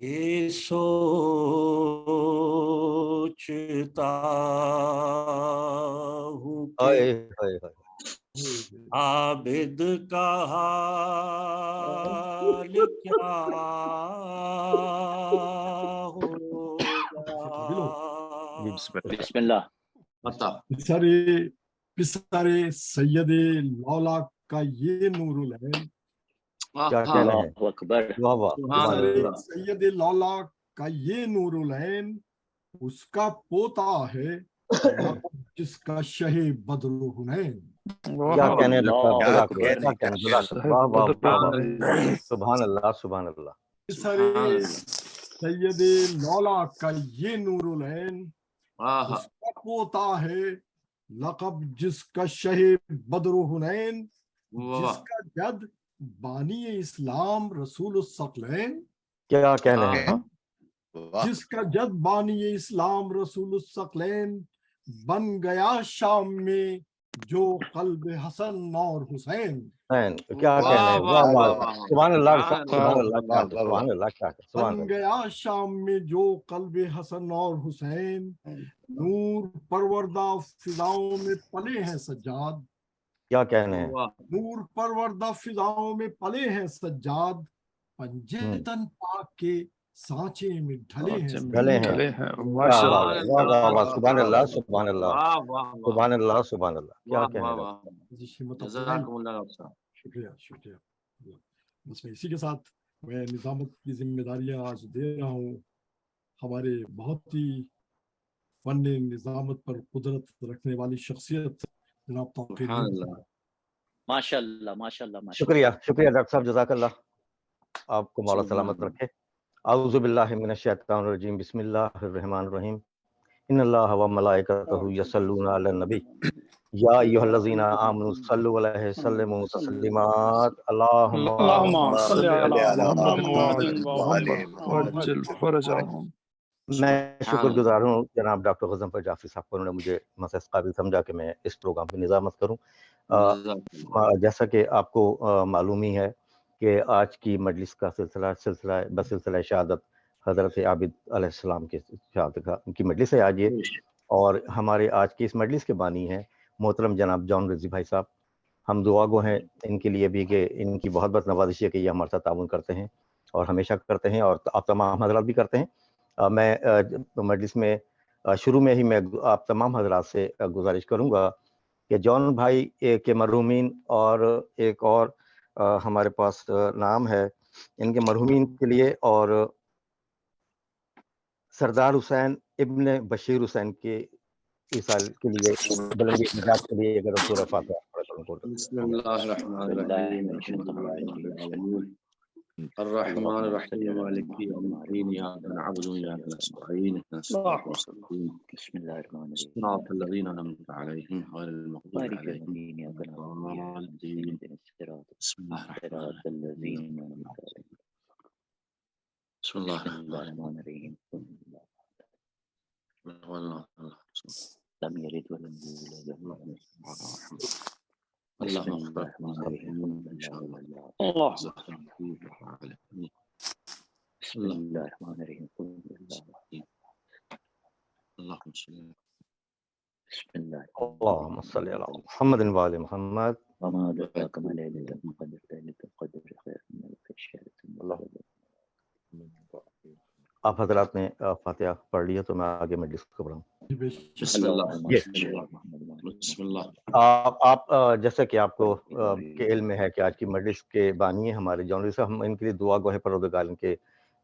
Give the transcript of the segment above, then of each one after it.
یہ سوچتا ہوں کہ عابد کا حال کیا ہوگا. بسم اللہ. پسارے سید لولا کا یہ نور العین. کیا کہنا ہے. اکبر. سید لولا کا یہ نور العین اس کا پوتا ہے جس کا شہ بدر حنین. کیا کہنے سبحان اللہ سبحان اللہ. سید لولا کا یہ نور العین اس کا پوتا ہے لقب جس کا شہ بدر حنین. جس کا جد بانی اسلام رسول الثقلین. کیا کہنے ہیں. جس کا جد بانی اسلام رسول الثقلین بن گیا شام میں جو قلب حسن اور حسین. کیا کہنے ہیں. سبحان اللہ سبحان اللہ سبحان اللہ. بن گیا شام میں جو قلب حسن اور حسین. نور پروردہ فضاؤں میں پلے ہیں سجاد. کیا کہنے ہیں. نور پروردہ فضاؤں میں پلے ہیں سجاد. پنجے تن پاک کے سانچے میں ڈھلے ہیں. سبحان اللہ سبحان اللہ سبحان اللہ سبحان اللہ. کیا کہنے ہیں. شکریہ شکریہ. بس میں اسی کے ساتھ میں نظامت کی ذمہ داریاں آج دے رہا ہوں ہمارے بہت ہی فن نظامت پر قدرت رکھنے والی شخصیت جناب توقیر. ماشاء اللہ ماشاء اللہ. شکریہ شکریہ ڈاکٹر صاحب جزاک اللہ. آپ کو مولا سلامت رکھے. اعوذ باللہ من الشیطان الرجیم. بسم اللہ الرحمن الرحیم. ان اللہ و ملائکتہ یصلون علی النبی یا ایھا الذین آمنوا صلوا علیہ وسلموا تسلیما. اللہم صل علی محمد وعجل فرجہم. میں شکر گزار ہوں جناب ڈاکٹر غضنفر جعفری صاحب کو. انہوں نے مجھے مسئلہ قابل سمجھا کہ میں اس پروگرام کی نظامت کروں. جیسا کہ آپ کو معلوم ہی ہے کہ آج کی مجلس کا بسلسلہ شہادت حضرت عابد علیہ السلام کے شہادت کی مجلس ہے آج یہ. اور ہمارے آج کی اس مجلس کے بانی ہیں محترم جناب جان رضوی بھائی صاحب. ہم دعا گو ہیں ان کے لیے بھی کہ ان کی بہت بہت نوازش ہے کہ یہ ہمارے ساتھ تعاون کرتے ہیں اور ہمیشہ کرتے ہیں اور آپ تمام حضرات بھی کرتے ہیں. میں مجلس میں شروع میں ہی میں آپ تمام حضرات سے گزارش کروں گا کہ جان بھائی کے مرحومین اور ایک اور ہمارے پاس نام ہے ان کے مرحومین کے لیے اور سردار حسین ابن بشیر حسین کے سال کے لیے بلندی نجات کے لیے اگر سورہ فاتحہ پڑھ کروں. بسم اللہ الرحمن الرحیم. الرحمن الرحیم مالک یوم الدین ایاک نعبد و ایاک نستعین اهدنا الصراط المستقیم بسم اللہ الرحمن الرحیم. صراط الذین انعمت علیہم غیر المغضوب علیہم ولا الضالین. بسم اللہ الرحمن الرحیم. لم یلد ولم یولد. اللهم اغفر بسم اللہ الرحمن الرحیم. بسم اللہ. اللهم صل علی محمد و آل محمد. وما أدراك ما ليلة القدر. ليلة القدر خير من ألف شهر. آپ حضرات نے فاتحہ پڑھ لیا تو میں آگے مجلس کو بڑھاؤں. بسم اللہ. بسم اللہ. آپ جیسا کہ آپ کو کے علم میں ہے کہ آج کی مجلس کے بانی ہیں ہمارے جان صاحب. ہم ان کے لیے دعا گو ہے پروردگار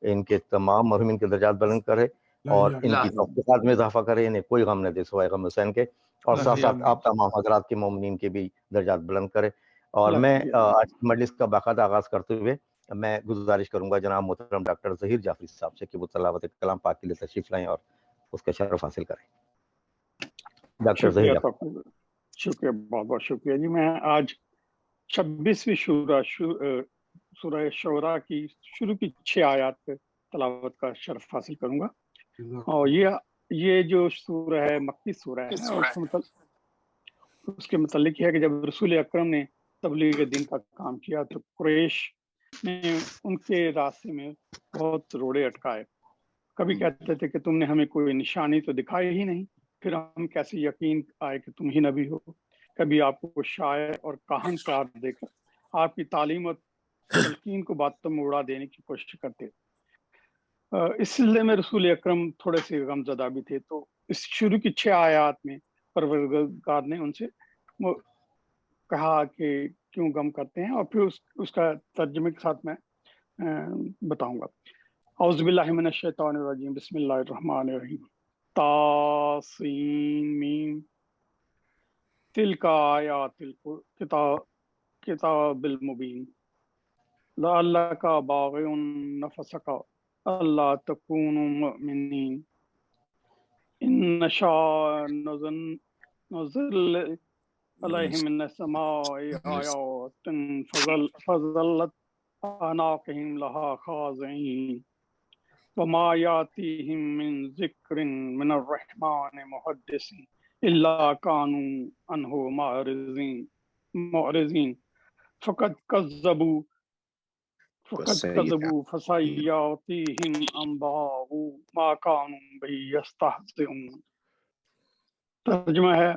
ان کے تمام مرحومین کے درجات بلند کرے اور ان کی توفیقات میں اضافہ کرے. انہیں کوئی غم نہ دے سوائے غم حسین کے. اور ساتھ ساتھ آپ تمام حضرات کے مومنین کے بھی درجات بلند کرے. اور میں آج کی مجلس کا باقاعدہ آغاز کرتے ہوئے میں گزارش کروں گا جناب محترم ڈاکٹر ظہیر جعفری صاحب سے کہ وہ تلاوت کلام پاک کے لیے تشریف لائیں اور اس کا شرف حاصل کریں. ڈاکٹر ظہیر جعفری. شکریہ بہت بہت شکریہ جی. میں آج 26ویں سورہ شعراء کی شروع کی 6 آیات تلاوت کا شرف حاصل کروں گا. اور یہ جو سورہ ہے مکی سورہ ہے اور اس کے متعلق ہے کہ جب رسول اکرم نے تبلیغ دین کا کام کیا تو قریش نے ان کے راستے میں بہت روڑے اٹکائے. کبھی کہتے تھے کہ تم نے ہمیں کوئی نشانی تو دکھائی ہی نہیں، پھر ہم کیسے یقین آئے کہ تم ہی نبی ہو. کبھی آپ کو شاعر اور کہن قرار دے کر آپ کی تعلیم اور تلقین کو باتوں میں اڑا دینے کی کوشش کرتے. اس سلسلے میں رسول اکرم تھوڑے سے غم زدہ بھی تھے. تو اس شروع کی 6 آیات میں پروردگار نے ان سے کہا کہ کیوں غم کرتے ہیں، اور پھر اس کا ترجمے کے ساتھ میں بتاؤں گا. اعوذ باللہ من الشیطان الرجیم، بسم اللہ الرحمن الرحیم. طاسین میم تلک آیات کتاب المبین لعلک باغع نفسک اللہ تکونوا مؤمنین ان نشاء نزل علیہم من السماء آیات فظلت اعناقہم لہا خاضعین وما یاتیہم من ذکر من الرحمن محدث الا کانوا عنہ معرضین فقد کذبوا فسیاتیہم انباء ما کانوا بہ یستہزئون. ترجمہ ہے،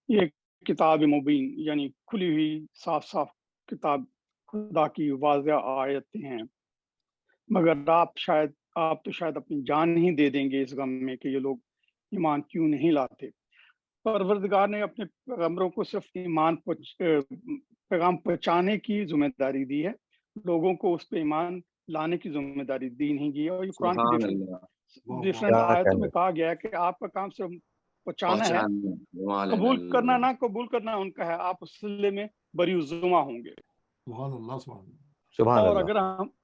یہ کتاب مبین یعنی کھلی ہوئی صاف صاف کتاب خدا کی واضح آیتیں ہیں، مگر آپ تو شاید اپنی جان ہی دے دیں گے اس غم میں کہ یہ لوگ ایمان کیوں نہیں لاتے. پروردگار نے اپنے پیغمبروں کو صرف پیغام پہنچانے کی ذمہ داری دی ہے، لوگوں کو اس پہ ایمان لانے کی ذمہ داری دی نہیں گئی. اور یہ قرآن کی ڈفرینٹ آیتوں میں کہا گیا ہے کہ آپ کا کام صرف پہنچانا ہے، قبول کرنا نہ قبول کرنا ان کا ہے، آپ اس سلسلے میں بری الذمہ ہوں گے. سبحان اللہ سبحان اللہ. اور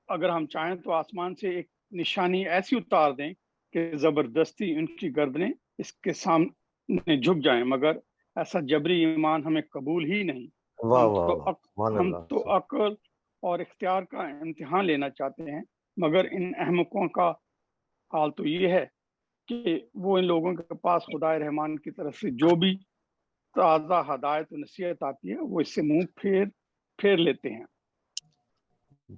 اگر ہم چاہیں تو آسمان سے ایک نشانی ایسی اتار دیں کہ زبردستی ان کی گردنیں اس کے سامنے جھک جائیں، مگر ایسا جبری ایمان ہمیں قبول ہی نہیں. ہم تو عقل اور اختیار کا امتحان لینا چاہتے ہیں، مگر ان احمقوں کا حال تو یہ ہے کہ وہ ان لوگوں کے پاس خدا رحمان کی طرف سے جو بھی تازہ ہدایت و نصیحت آتی ہے وہ اس سے منہ پھیر لیتے ہیں.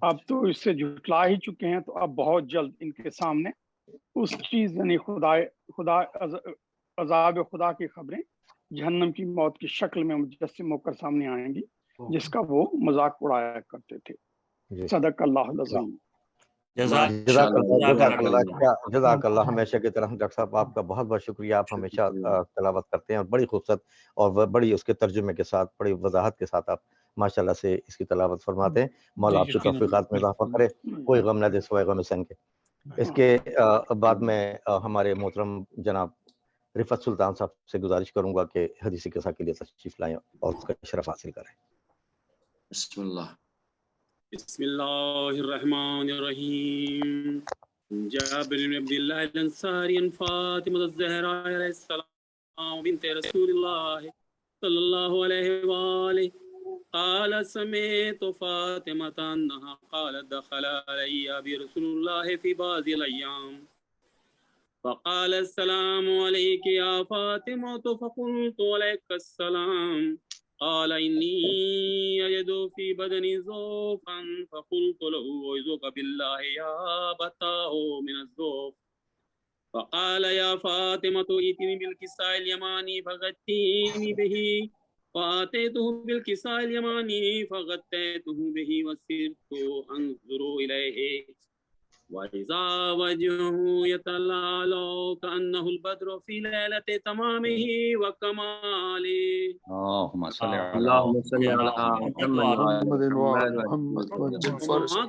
اب تو اس سے جھٹلا ہی چکے ہیں، تو اب بہت جلد ان کے سامنے اس چیز یعنی خدا عذاب خدا کی خبریں جہنم کی موت کی شکل میں مجسم ہو کر سامنے آئیں گی، جس کا وہ مذاق اڑایا کرتے تھے. صدق اللہ العظیم. جزاک اللہ. ہمیشہ کی طرح ڈاکٹر صاحب آپ کا بہت بہت شکریہ. آپ ہمیشہ تلاوت کرتے ہیں اور بڑی خوبصورت اور بڑی اس کے ترجمے کے ساتھ بڑی وضاحت کے ساتھ آپ ماشاءاللہ سے اس کی تلاوت فرماتے ہیں. مولا آپ کی توفیقات میں اضافہ کرے، کوئی غم نہ دے سوائے غم حسین کے. اس کے بعد میں ہمارے محترم جناب رفعت سلطان صاحب سے گزارش کروں گا کہ حدیث قصہ کے لیے تشریف لائیں اور اس کا شرف حاصل کریں. بسم اللہ. بسم اللہ الرحمن الرحیم. جابر بن عبد اللہ الانصاری عن فاطمہ الزہراء علیہ السلام بنت رسول اللہ صلی اللہ علیہ وآلہ قال سمعت فاطمة انها قالت دخل علی ابی رسول اللہ فی بعض الایام فقال السلام علیک یا فاطمة فقلت علیک السلام قال إني أجد في بدني ضعفا فقلت له أعوذ بالله يا بتاه من الضعف فقال يا فاطمة ائتني بالكساء اليماني فغطيني به فآتيته بالكساء اليماني فغطيته به وسرت أنظر إليه وإذا وجهه يتلألأ كأنه البدر في ليلة تمامه وكماله. اللهم صل على محمد وما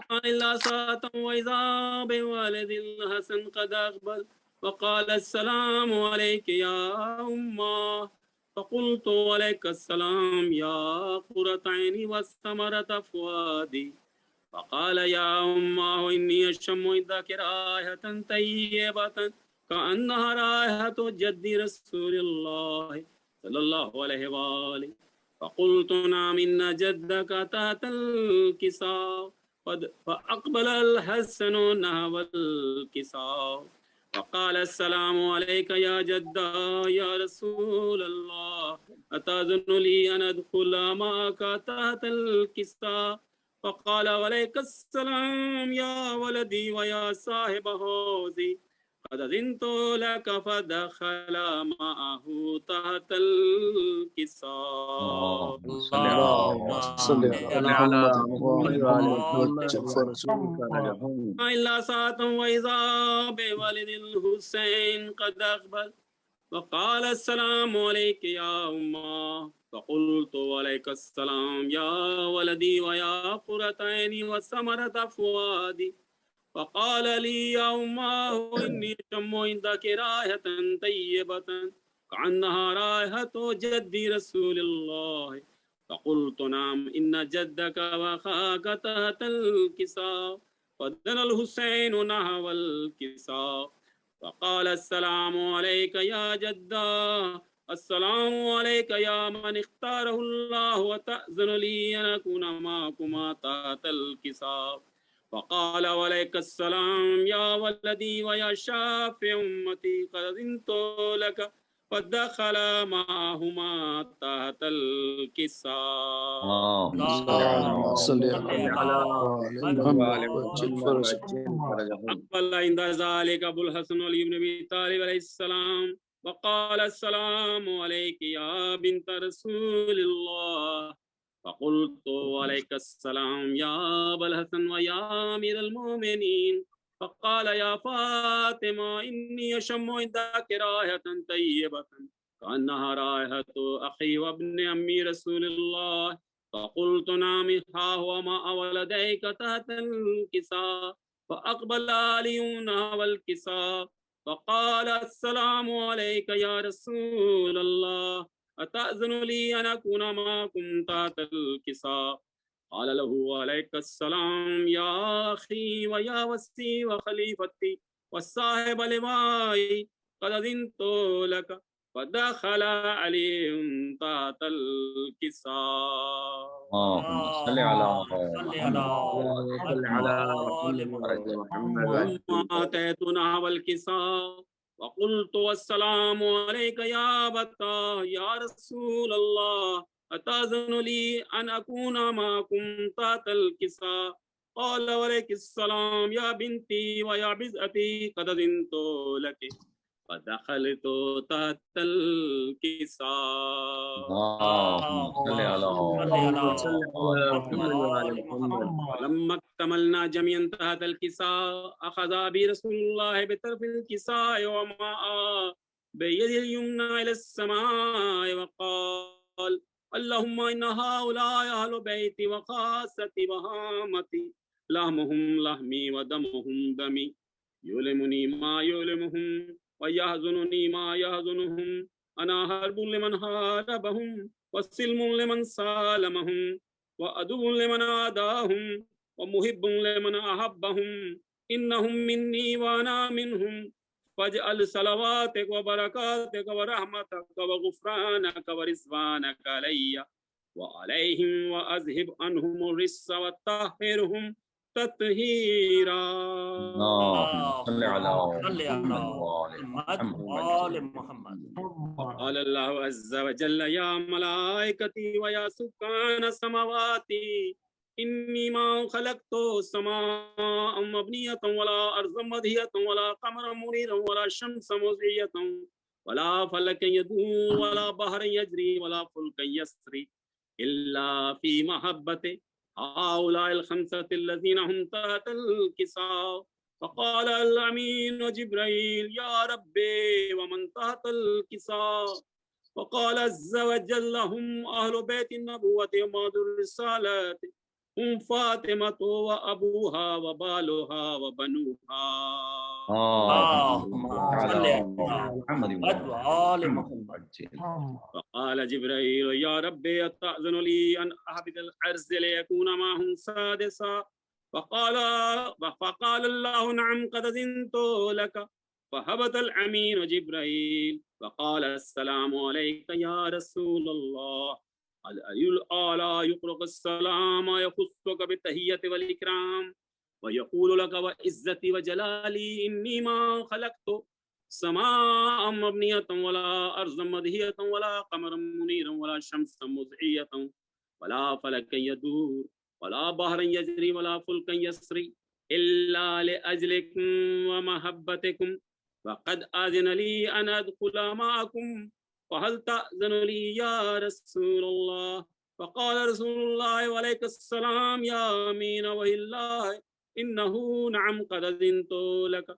كان إلا ساعة وإذا بوالد الحسن قد أقبل وقال السلام عليك يا أمه فقلت عليك السلام يا قرة عيني واستمرت فؤادي فقال يا أمه إني أشم عندك رائحة طيبة كأنها رائحة جد رسول الله صلى الله عليه وآله فقلت نعم إن جدك تحت الكساء فأقبل الحسن نحو الكساء فقال السلام عليك يا جدة يا رسول الله أتأذن لي أن أدخل معك تحت الكساء فقال وعليك السلام يا ولدي ويا صاحب حوزي قد أذنت لك فدخل معه تحت الكساء. اللهم صل على محمد إلا ساعة وإذا بوالد الحسين قد أقبل وقال السلام عليك يا أمه فقلت وعليك السلام يا ولدي ويا قرة عيني وثمرة فؤادي فقال لي يا أمه إني أشم عندك رائحة طيبة كأنها رائحة جدي رسول الله فقلت نعم إن جدك وأخاك تحت الكساء فدنا الحسين نحو الكساء فقال السلام عليك يا جدا السلام عليك يا من اختاره الله وتأذن لي أن أكون معكما تحت الكساء فقال وعليك السلام يا ولدي ويا شافع أمتي قد أذنت لك فدخل معهما تحت الكساء. اللهم صل على أقبل عند ذلك أبو الحسن علي بن أبي طالب عليه السلام وقال السلام عليك يا بنت رسول الله فقلت وعليك السلام يا أبا الحسن ويا أمير المؤمنين فقال يا فاطمة إني أشم عندك رائحة طيبة كأنها رائحة أخي وابن أمي رسول الله فقلت نعم ها هو مع ولديك تحت الكساء فأقبل علي نحو الكساء فقال السلام عليك يا رسول الله أتأذن لي أن أكون معكم تحت الكساء قال له وعليك السلام يا أخي ويا وسي وخليفتي والصاحب لواي قد أذنت لك فدخل عليهم تحت الكساء. اللهم صل على محمد. ثم أتيت نحو الكساء وقلت والسلام عليك يا أبتا يا رسول الله أتأذن لي أن أكون معكم تحت الكساء قال وعليك السلام يا بنتي ويا بزأتي قد أذنت لك فدخلت تحت الكساء. اللهم صل على محمد. لما اكتملنا جميعا تحت الكساء أخذ أبي رسول الله بطرف الكساء وماء بيد اليمنى إلى السماء وقال اللهم إن هؤلاء أهل بيتي وخاصتي وهامتي لحمهم لحمي ودمهم دمي يؤلمني ما يؤلمهم ويحزنني ما يحزنهم أنا حرب لمن حاربهم وسلم لمن سالمهم وعدو لمن عاداهم ومحب لمن أحبهم إنهم مني وأنا منهم فاجعل صلواتك وبركاتك ورحمتك وغفرانك ورضوانك علي وعليهم وأذهب عنهم الرجس وطهرهم تطهيرا. اللهم صل على محمد. قال الله عز وجل يا ملائكتي ويا سكان سماواتي إني ما خلقت سماء مبنية ولا أرض مدهية ولا قمرا منيرا ولا شمس مضية ولا فلك يدور ولا بحر يجري ولا فلك يسري إلا في محبة هؤلاء الخمسة الذين هم تحت الكساء. فقال الأمين جبريل يا ربي ومن تحت الكساء وقال عز وجل هم أهل بيت النبوة ومعد الرسالة هم فاطمة وأبوها وبالها وبنوها. اللهم صل على محمد. فقال جبريل يا ربي أتأذن لي أن أهبط الأرض ليكون معهم سادسا فقال الله نعم قد أذنت لك فهبط الأمين جبريل وقال السلام عليك يا رسول الله العلي الأعلى يقرأ السلام يخصك بالتحية والإكرام ويقول لك وعزتي وجلالي إني ما خلقت سماء مبنية ولا أرض مدهية ولا قمرا منيرا ولا شمس مضيئة ولا فلك يدور ولا بحرا يجري ولا فلكا يسري إلا لأجلكم ومحبتكم وقد أذن لي أن أدخل معكم فهل تأذن لي يا رسول الله؟ فقال رسول الله وعليك السلام يا أمين وهي الله إنه نعم قد أذنت لك.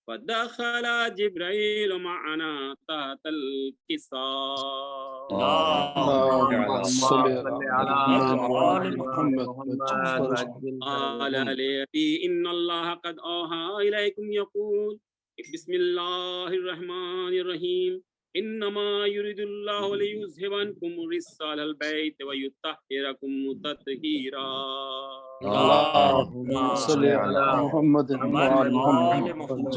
فدخل جبريل معنا تحت الكساء. اللهم صل على محمد. قال لأبي إن الله قد أوحى إليكم يقول بسم الله الرحمن الرحيم إنما يريد الله ليذهب عنكم الرجس أهل البيت ويطهركم تطهيرا. اللهم صل على محمد وعلى محمد.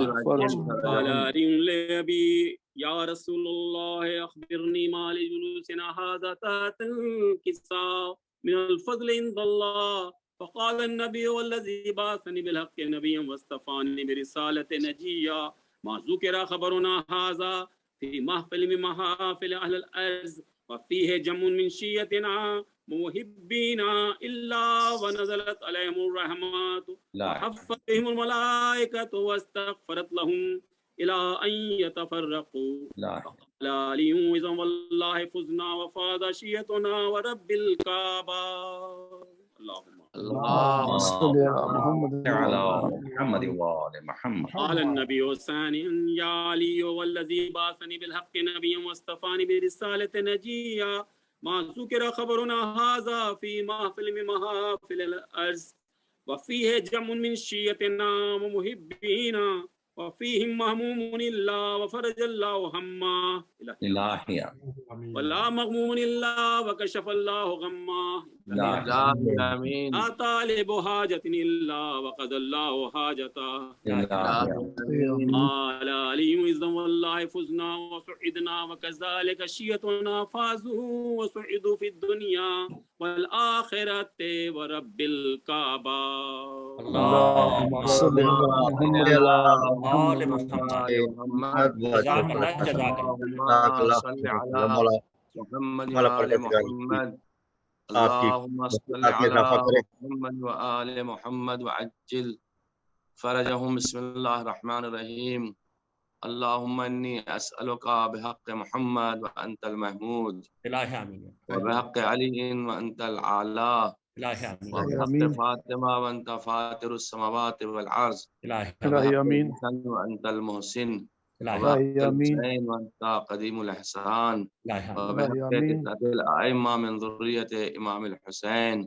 قال لأبي يا رسول الله أخبرني ما لجلوسنا هذا تحت الكساء من الفضل عند الله. فقال النبي والذي بعثني بالحق نبيا واصطفاني برسالة نجيا ما ذكر خبرنا هذا في محفل من محافل أهل الأرض وفيه جم من شيتنا موهبين إلا ونزلت عليهم الرحمات وحفت بهم الملائكة واستغفرت لهم إلى أن يتفرقوا. قال علي إذا والله فزنا وفاض شيتنا ورب الكعبة. اللهم صل على محمد وعلى محمد. قال النبي ثانيا يا علي والذي بعثني بالحق نبيا واصطفاني برسالة نجيا ما ذكر خبرنا هذا في محفل من محافل الأرض وفيه جم من شيتنا ومحبين وفيهم مهموم إلا وفرج الله همه إلهي ولا مغموم إلا وكشف الله غمه آمين. لا طالب حاجة إلا وقضى الله حاجته. قال علي إذا والله فزنا وسعدنا وكذلك شيتنا فازوا وسعدوا في الدنيا والآخرة ورب الكعبة. اللهم صل على محمد وعلى محمد. جزاك الله جزاك الله. صل على محمد وآل محمد. اللهم صل على محمد وآل محمد وعجل فرجهم. بسم الله الرحمن الرحيم. اللهم إني أسألك بحق محمد وأنت المحمود وبحق علي وأنت الأعلى وبحق فاطمة وأنت فاطر السماوات والأرض وأنت المحسن وبحق الحسين وأنت قديم الإحسان وبحق الأئمة من ذرية إمام الحسين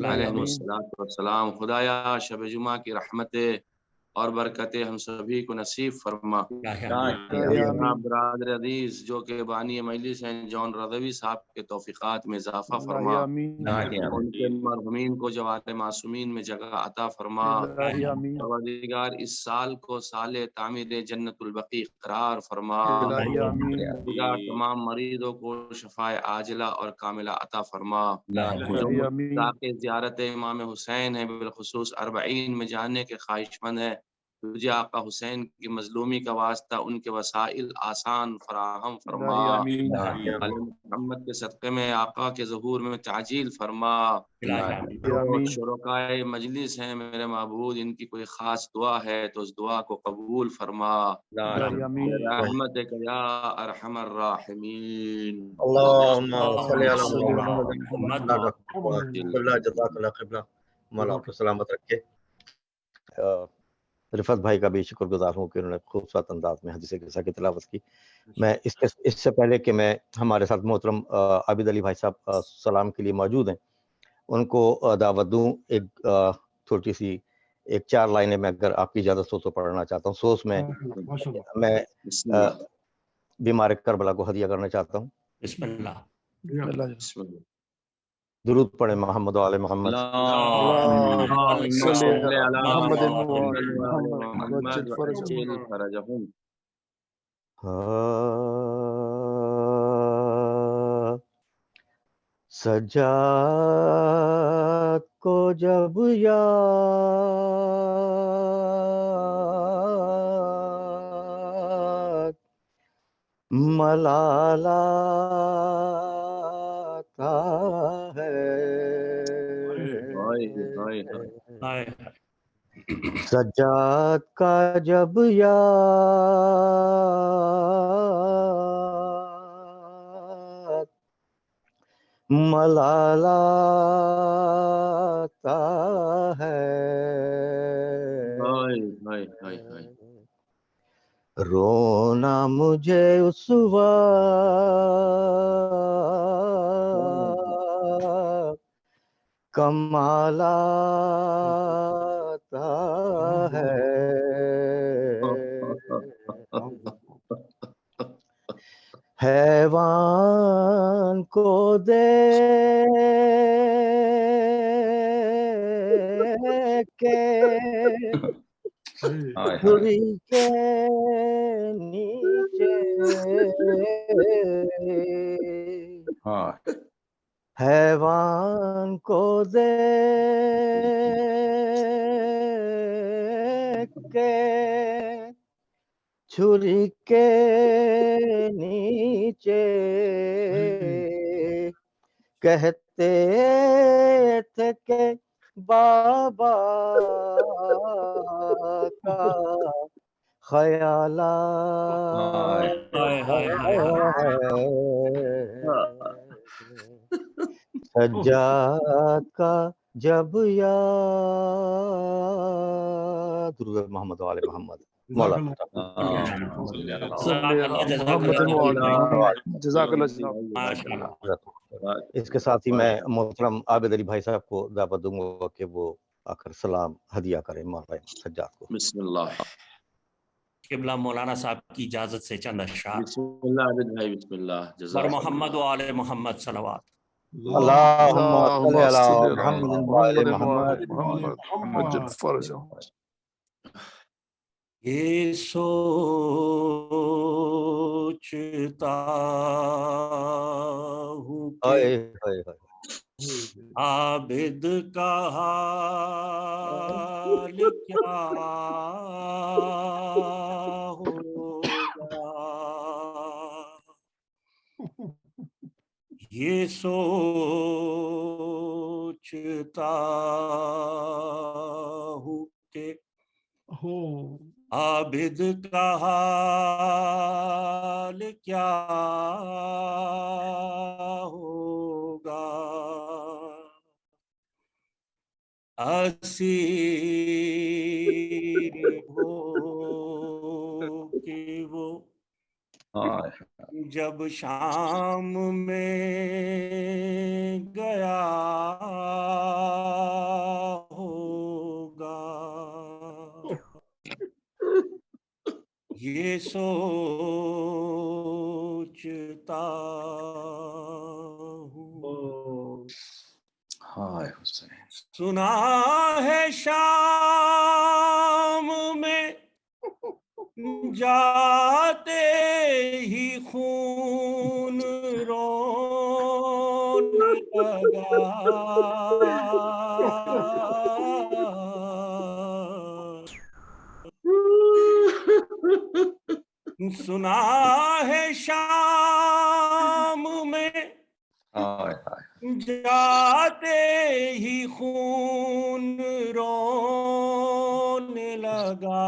علیہ الصلوۃ والسلام. خدایا شب جمعہ کی رحمتیں اور برکتیں ہم سبھی کو نصیب فرما. برادر عزیز جو کہ بانی مجلس ہیں جون رضوی صاحب کے توفیقات میں اضافہ فرما. ان کے مرحومین کو جوار معصومین میں جگہ عطا فرما. پروردگار اس سال کو سال تعمیر جنت البقیع قرار فرما. تمام مریضوں کو شفاء عاجلہ اور کاملہ عطا فرما. تاکہ زیارت امام حسین ہے بالخصوص 40 میں جانے کے خواہش مند ہے تجھے آقا حسین کی مظلومی کا واسطہ ان کے وسائل آسان فراہم فرما. محمد کے صدقے میں آقا کے ظہور میں تعجیل فرما. شرکائے مجلس ہیں میرے معبود ان کی کوئی خاص دعا ہے تو اس دعا کو قبول فرما. رحمتک یا ارحم الراحمین. اللہم صلی علی محمد. اللہ جزاک اللہ خیر. مولا آپ کو سلامت رکھے. رفعت بھائی کا بھی شکر گزار ہوں کہ انہوں نے خوبصورت انداز میں حدیث قدسیہ کی تلاوت کی. میں اس سے پہلے کہ میں ہمارے ساتھ محترم عابد علی بھائی صاحب سلام کے لیے موجود ہیں ان کو دعوت دوں، ایک چھوٹی سی 4 لائنیں میں اگر آپ کی اجازت ہو تو پڑھنا چاہتا ہوں. سوس میں بیمار کربلا کو ہدیہ کرنا چاہتا ہوں. بسم اللہ. درود پڑھیں محمد و آل محمد. سجاد کو جب یاد ملالہ ہے سجاد کا جب یاد ملال آتا ہے، رونا مجھے اس وقت کمال آتا ہے، حیوان کو دیکھ کے چھری کے نیچے، حیوان کو دیکھ کے چھری کے نیچے کہتے تھے کہ بابا کا خیال سجاد کا جب یاد، درود محمد و آل محمد. مولانا اس کے ساتھ ہی میں محترم عابد علی بھائی صاحب کو دعوت دوں گا کہ وہ آ کر سلام ہدیہ کریں مولانا سجاد کو. بسم اللہ. قبلہ مولانا صاحب کی اجازت سے چند اشعار. بسم اللہ عابد بھائی، بسم اللہ. بر محمد و آل محمد صلوات. اللہم صلی علی محمد و آل محمد. مجد فرجہ. یہ سوچتا ہوں کہ عابد کا حال کیا ہوگا، یہ سوچتا ہوں کہ عابد کا حال کیا ہوگا، اسیر ہو کہ وہ جب شام میں گیا ہوگا، یہ سوچتا ہوں. سنا ہے شام میں جاتے ہی خون رونے لگا، سنا ہے شام میں جاتے ہی خون رونے لگا،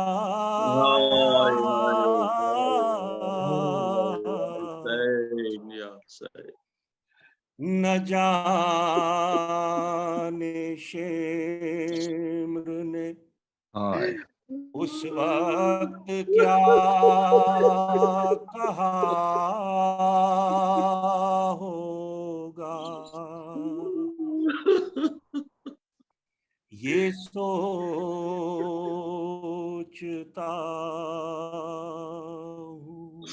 نہ جانے شمر نے اس وقت کیا کہا ہوگا، یہ سوچتا ہوں.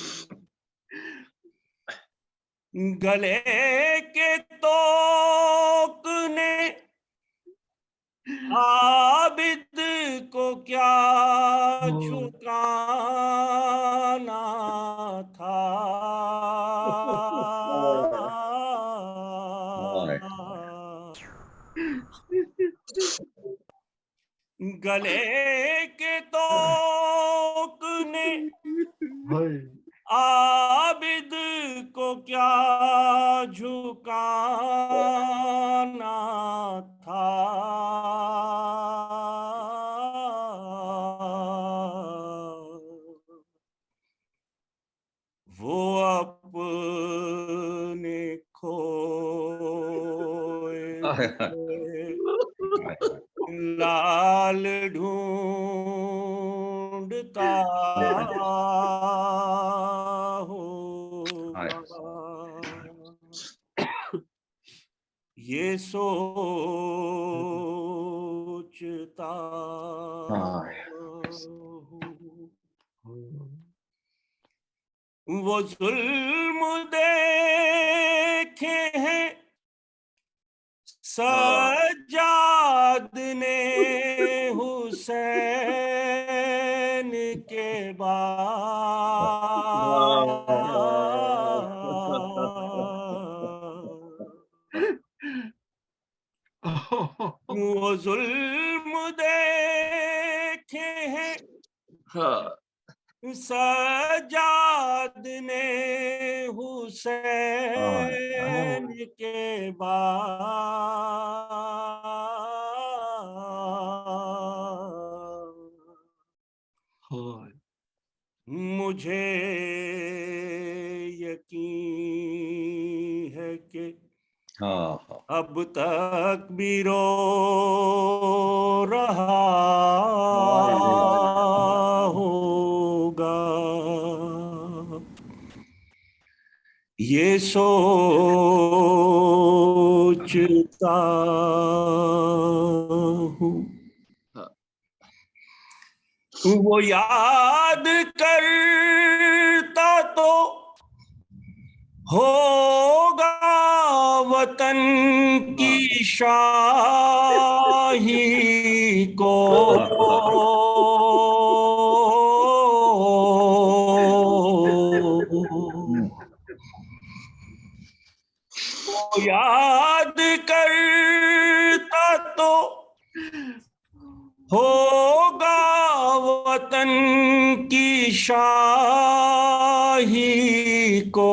گلے کے توق نے عابد کو کیا جھکانا تھا، گلے کے توق نے عابد کو کیا جھکانا تھا، لال ڈھونڈتا ہوگا یہ سوچتا وہ ظلم دیکھے ہیں سجاد نے حسین کے وہ ظلم دیکھے ہیں سجاد نے حسین کے مجھے یقین ہے کہ اب تک بھی رو رہا ہوگا یہ سوچتا ہوں وہ یاد کرتا تو ہوگا وطن کی شاہی کو یاد کرتا تو ہوگا وطن کی شاہی کو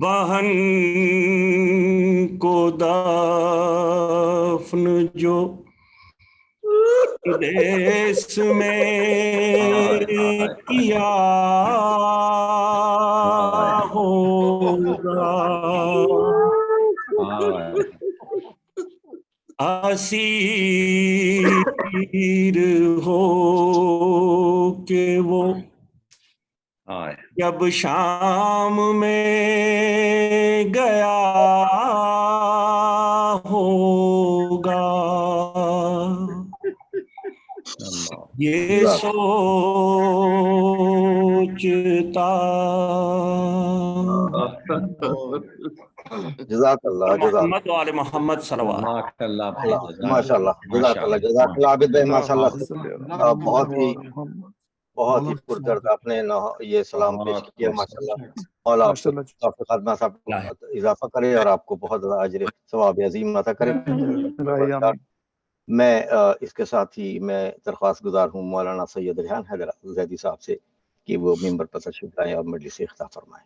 بہن کو دفن جو دیس میں کیا ہوگا اسیر ہو کہ وہ جب شام میں گیا ہوگا یہ سوچتا جزاک اللہ محمد وآل محمد صلوات ماشاء اللہ جزاک اللہ عابد بھائی ماشاء اللہ بہت ہی پرگرد آپ نے یہ سلام پیش کیا ماشاء اللہ مولا آپ کے خدمات صاحب اضافہ کرے اور آپ کو بہت زیادہ اجر ثواب عظیم عطا کرے میں اس کے ساتھ ہی میں درخواست گزار ہوں مولانا سید ریحان حیدر زیدی صاحب سے کہ وہ ممبر پر تشریف لائیں اور مجلس افتتاح فرمائیں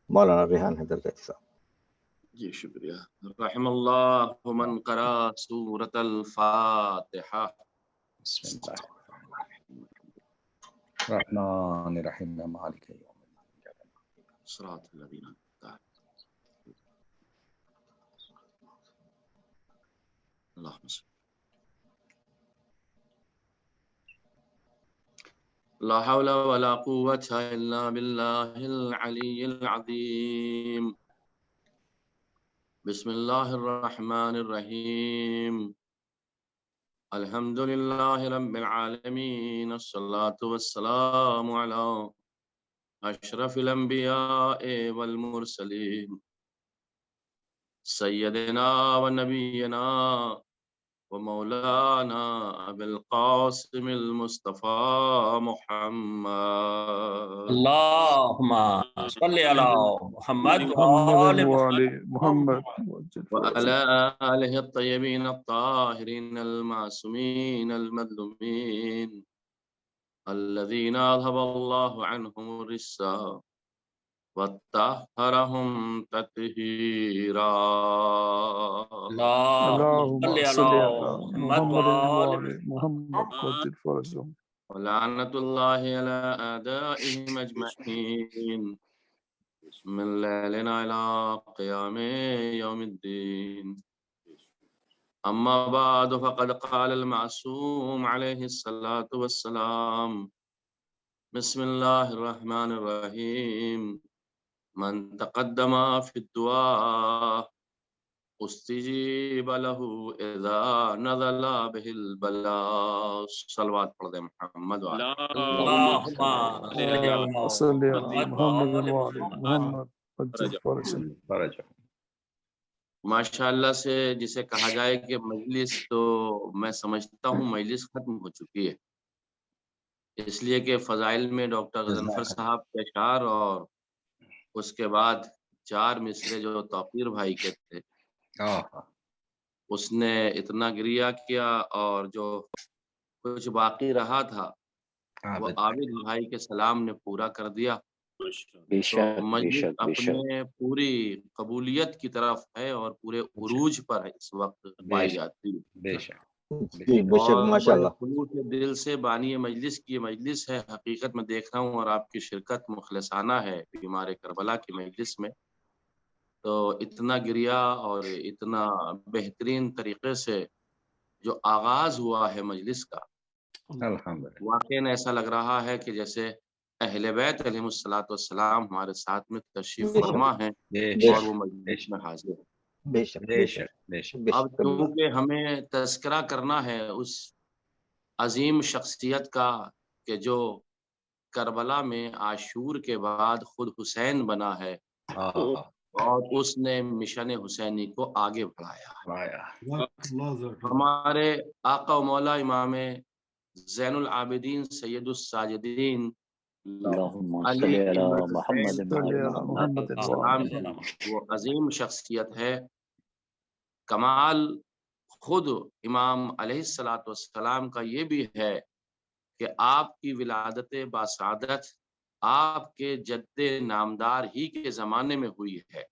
مولانا ریحان حیدر زیدی صاحب جی شکریہ رحم اللہ من قرأ سورۃ الفاتحہ بسم اللہ الرحمن الرحیم مالک یوم الدین صراط الذین اللهم صل لا حول ولا قوة إلا بالله العلي العظيم بسم الله الرحمن الرحيم الحمد لله رب العالمين الصلاة والسلام على أشرف الأنبياء والمرسلين سيدنا ونبينا ومولانا أبي القاسم المصطفى محمد اللهم صل على محمد وآل محمد وعلى آله الطيبين الطاهرين المعصومين المظلومين الذين أذهب الله عنهم الرجس وطهرهم تطهيرا اللهم صل على محمد وآل محمد قدر فرجهم ولعنة الله على أعدائهم أجمعين من ليلنا إلى قيام يوم الدين. أما بعد فقد قال المعصوم عليه الصلاة والسلام بسم الله الرحمن الرحيم من تقدم في الدعاء استجیب له اذا نزل به البلاء. صلوات پڑھ دیں محمد ماشاء اللہ سے جسے کہا جائے کہ مجلس، تو میں سمجھتا ہوں مجلس ختم ہو چکی ہے، اس لیے کہ فضائل میں ڈاکٹر غضنفر صاحب کے اشعار اور اس کے بعد 4 مصرے جو توقیر بھائی کے تھے اس نے اتنا گریہ کیا، اور جو کچھ باقی رہا تھا وہ عابد بھائی کے سلام نے پورا کر دیا. تو مجلس اپنے پوری قبولیت کی طرف ہے اور پورے عروج پر اس وقت پائی جاتی ہے. خلوص دل سے بانی مجلس کی مجلس ہے. حقیقت میں دیکھ رہا ہوں اور آپ کی شرکت مخلصانہ ہے بیمار کربلا کی مجلس میں. تو اتنا گریہ اور اتنا بہترین طریقے سے جو آغاز ہوا ہے مجلس کا، واقعاً ایسا لگ رہا ہے کہ جیسے اہل بیت علیہ الصلوۃ والسلام ہمارے ساتھ میں تشریف فرما ہیں اور وہ مجلس میں حاضر ہیں. اب کیونکہ ہمیں تذکرہ کرنا ہے اس عظیم شخصیت کا کہ جو کربلا میں عاشور کے بعد خود حسین بنا ہے اور اس نے مشن حسینی کو آگے بڑھایا. ہمارے آقا و مولا امام زین العابدین سید الساجدین وہ عظیم شخصیت ہے. کمال خود امام علیہ الصلوۃ والسلام کا یہ بھی ہے کہ آپ کی ولادت باسعادت آپ کے جد نامدار ہی کے زمانے میں ہوئی ہے.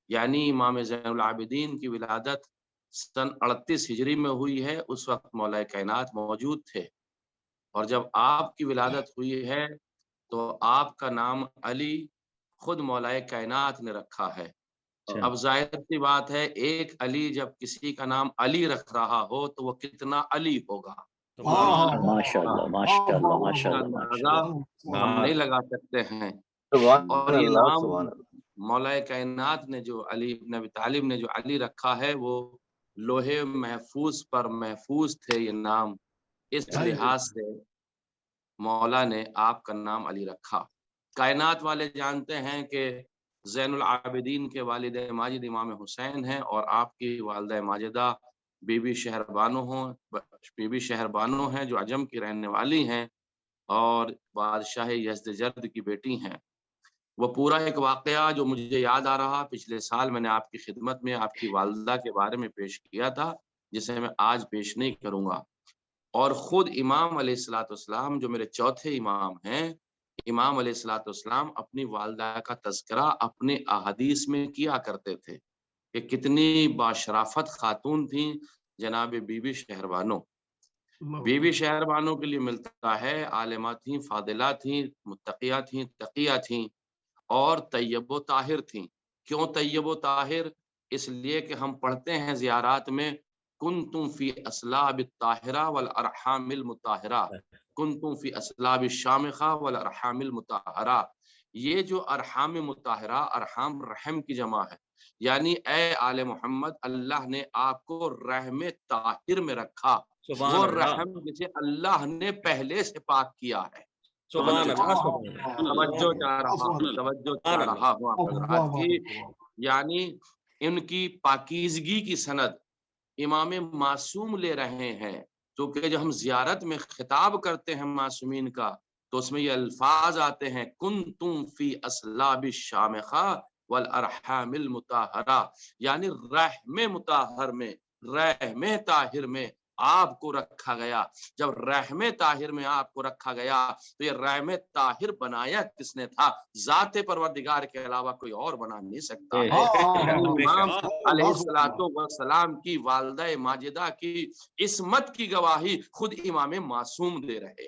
یعنی امام زین العابدین کی ولادت سن 38 ہجری میں ہوئی ہے. اس وقت مولا کائنات موجود تھے، اور جب آپ کی ولادت ہوئی ہے تو آپ کا نام علی خود مولا کائنات نے رکھا ہے. اب ظاہر سی بات ہے ایک علی جب کسی کا نام علی رکھ رہا ہو تو وہ کتنا علی ہوگا. ہم نہیں لگا سکتے ہیں. اور یہ نام مولا کائنات نے جو علی ابن ابی طالب نے جو علی رکھا ہے وہ لوہے محفوظ پر محفوظ تھے یہ نام. اس لحاظ سے مولا نے آپ کا نام علی رکھا. کائنات والے جانتے ہیں کہ زین العابدین کے والد ماجد امام حسین ہیں اور آپ کی والدہ ماجدہ بی بی شہر بانو ہیں جو عجم کی رہنے والی ہیں اور بادشاہ یزدجرد کی بیٹی ہیں. وہ پورا ایک واقعہ جو مجھے یاد آ رہا پچھلے سال میں نے آپ کی خدمت میں آپ کی والدہ کے بارے میں پیش کیا تھا، جسے میں آج پیش نہیں کروں گا. اور خود امام علیہ الصلوۃ والسلام جو میرے چوتھے امام ہیں، امام علیہ الصلوۃ والسلام اپنی والدہ کا تذکرہ اپنے احادیث میں کیا کرتے تھے کہ کتنی باشرافت خاتون تھیں جناب بی بی شہر بانو. بی بی شہر بانو کے لیے ملتا ہے عالمہ تھیں، فاضلہ تھیں، متقیہ تھیں، تقیہ تھیں اور طیب و طاہر تھیں. کیوں طیب و طاہر؟ اس لیے کہ ہم پڑھتے ہیں زیارات میں کنتم فی اسلاب الطاہرہ والارحام المطہرہ، کنتم فی اسلاب الشامخہ والارحام المطہرہ. یہ جو ارحام مطہرہ، ارحام رحم کی جمع ہے، یعنی اے آل محمد اللہ نے آپ کو رحم طاہر میں رکھا، وہ رحم جسے اللہ نے پہلے سے پاک کیا ہے. توجہ چاہ رہا ہوں حضرات کی، یعنی ان کی پاکیزگی کی سند امام معصوم لے رہے ہیں. کیونکہ جب ہم زیارت میں خطاب کرتے ہیں معصومین کا تو اس میں یہ الفاظ آتے ہیں کنتم فی اسلاب الشامخہ والارحام المطہرہ، یعنی رحم مطہر میں، رحم طاہر میں آپ کو رکھا گیا. جب رحم طاہر میں آپ کو رکھا گیا تو یہ رحم طاہر بنایا کس نے تھا؟ ذات پروردگار کے علاوہ کوئی اور بنا نہیں سکتا ہے. امام علیہ السلام کی والدہ ماجدہ کی عصمت کی گواہی خود امام معصوم دے رہے.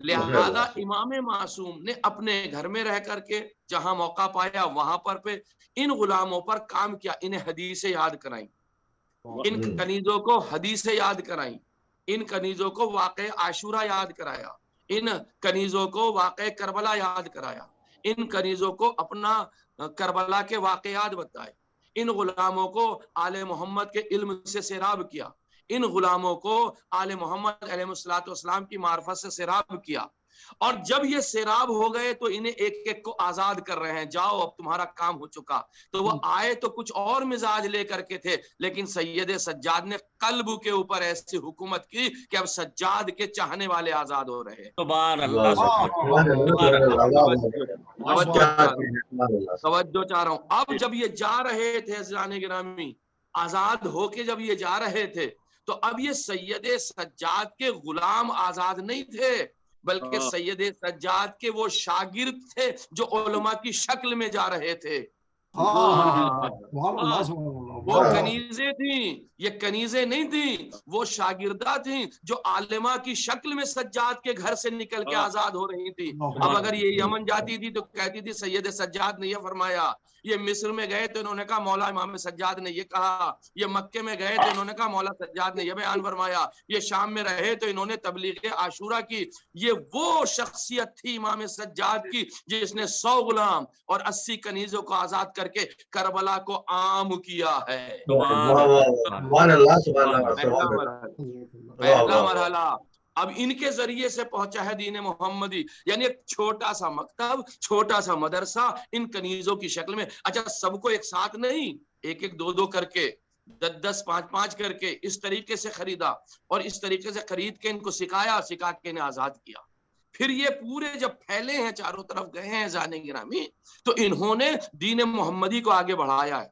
لہذا امام معصوم نے اپنے گھر میں رہ کر کے جہاں موقع پایا وہاں پر پہ ان غلاموں پر کام کیا، انہیں حدیثیں یاد کرائیں، ان کنیزوں کو حدیثیں یاد کرائیں، ان کنیزوں کو واقع عاشورہ یاد کرایا، ان کنیزوں کو واقع کربلا یاد کرایا، ان کنیزوں کو اپنا کربلا کے واقعات بتائے، ان غلاموں کو آل محمد کے علم سے سیراب کیا، ان غلاموں کو آل محمد علیہ الصلوۃ والسلام کی معرفت سے سیراب کیا، اور جب یہ سیراب ہو گئے تو انہیں ایک ایک کو آزاد کر رہے ہیں، جاؤ اب تمہارا کام ہو چکا۔ تو وہ آئے تو کچھ اور مزاج لے کر کے تھے، لیکن سید سجاد نے قلب کے اوپر ایسی حکومت کی کہ اب سجاد کے چاہنے والے آزاد ہو رہے ہیں۔ سبحان اللہ، توجہ چاہ رہا ہوں۔ اب جب یہ جا رہے تھے عزیزان گرامی، آزاد ہو کے جب یہ جا رہے تھے تو اب یہ سید سجاد کے غلام آزاد نہیں تھے، بلکہ سید سجاد کے وہ شاگرد تھے جو علماء کی شکل میں جا رہے تھے۔ وہ کنیزیں تھیں، یہ کنیزیں نہیں تھیں، وہ شاگردہ تھیں جو عالمہ کی شکل میں سجاد کے گھر سے نکل کے آزاد ہو رہی تھی۔ اب اگر یہ یمن جاتی تھی تو کہتی تھی سید سجاد نے یہ فرمایا، یہ مصر میں گئے تو انہوں نے کہا مولا امام سجاد نے یہ کہا، یہ مکے میں گئے تو انہوں نے کہا مولا سجاد نے یہ بیان فرمایا، یہ شام میں رہے تو انہوں نے تبلیغ عاشورہ کی۔ یہ وہ شخصیت تھی امام سجاد کی جس نے 100 غلام اور 80 کنیزوں کو آزاد کر کے کربلا کو عام کیا ہے۔ پہلا مرحلہ اب ان کے ذریعے سے پہنچا ہے دین محمدی، یعنی ایک چھوٹا سا مکتب، چھوٹا سا مدرسہ ان کنیزوں کی شکل میں۔ اچھا سب کو ایک ساتھ نہیں، ایک ایک دو دو کر کے، 10 5 5 کر کے اس طریقے سے خریدا، اور اس طریقے سے خرید کے ان کو سکھایا، سکھا کے انہیں آزاد کیا۔ پھر یہ پورے جب پھیلے ہیں چاروں طرف گئے ہیں زانے گرامی، تو انہوں نے دین محمدی کو آگے بڑھایا ہے،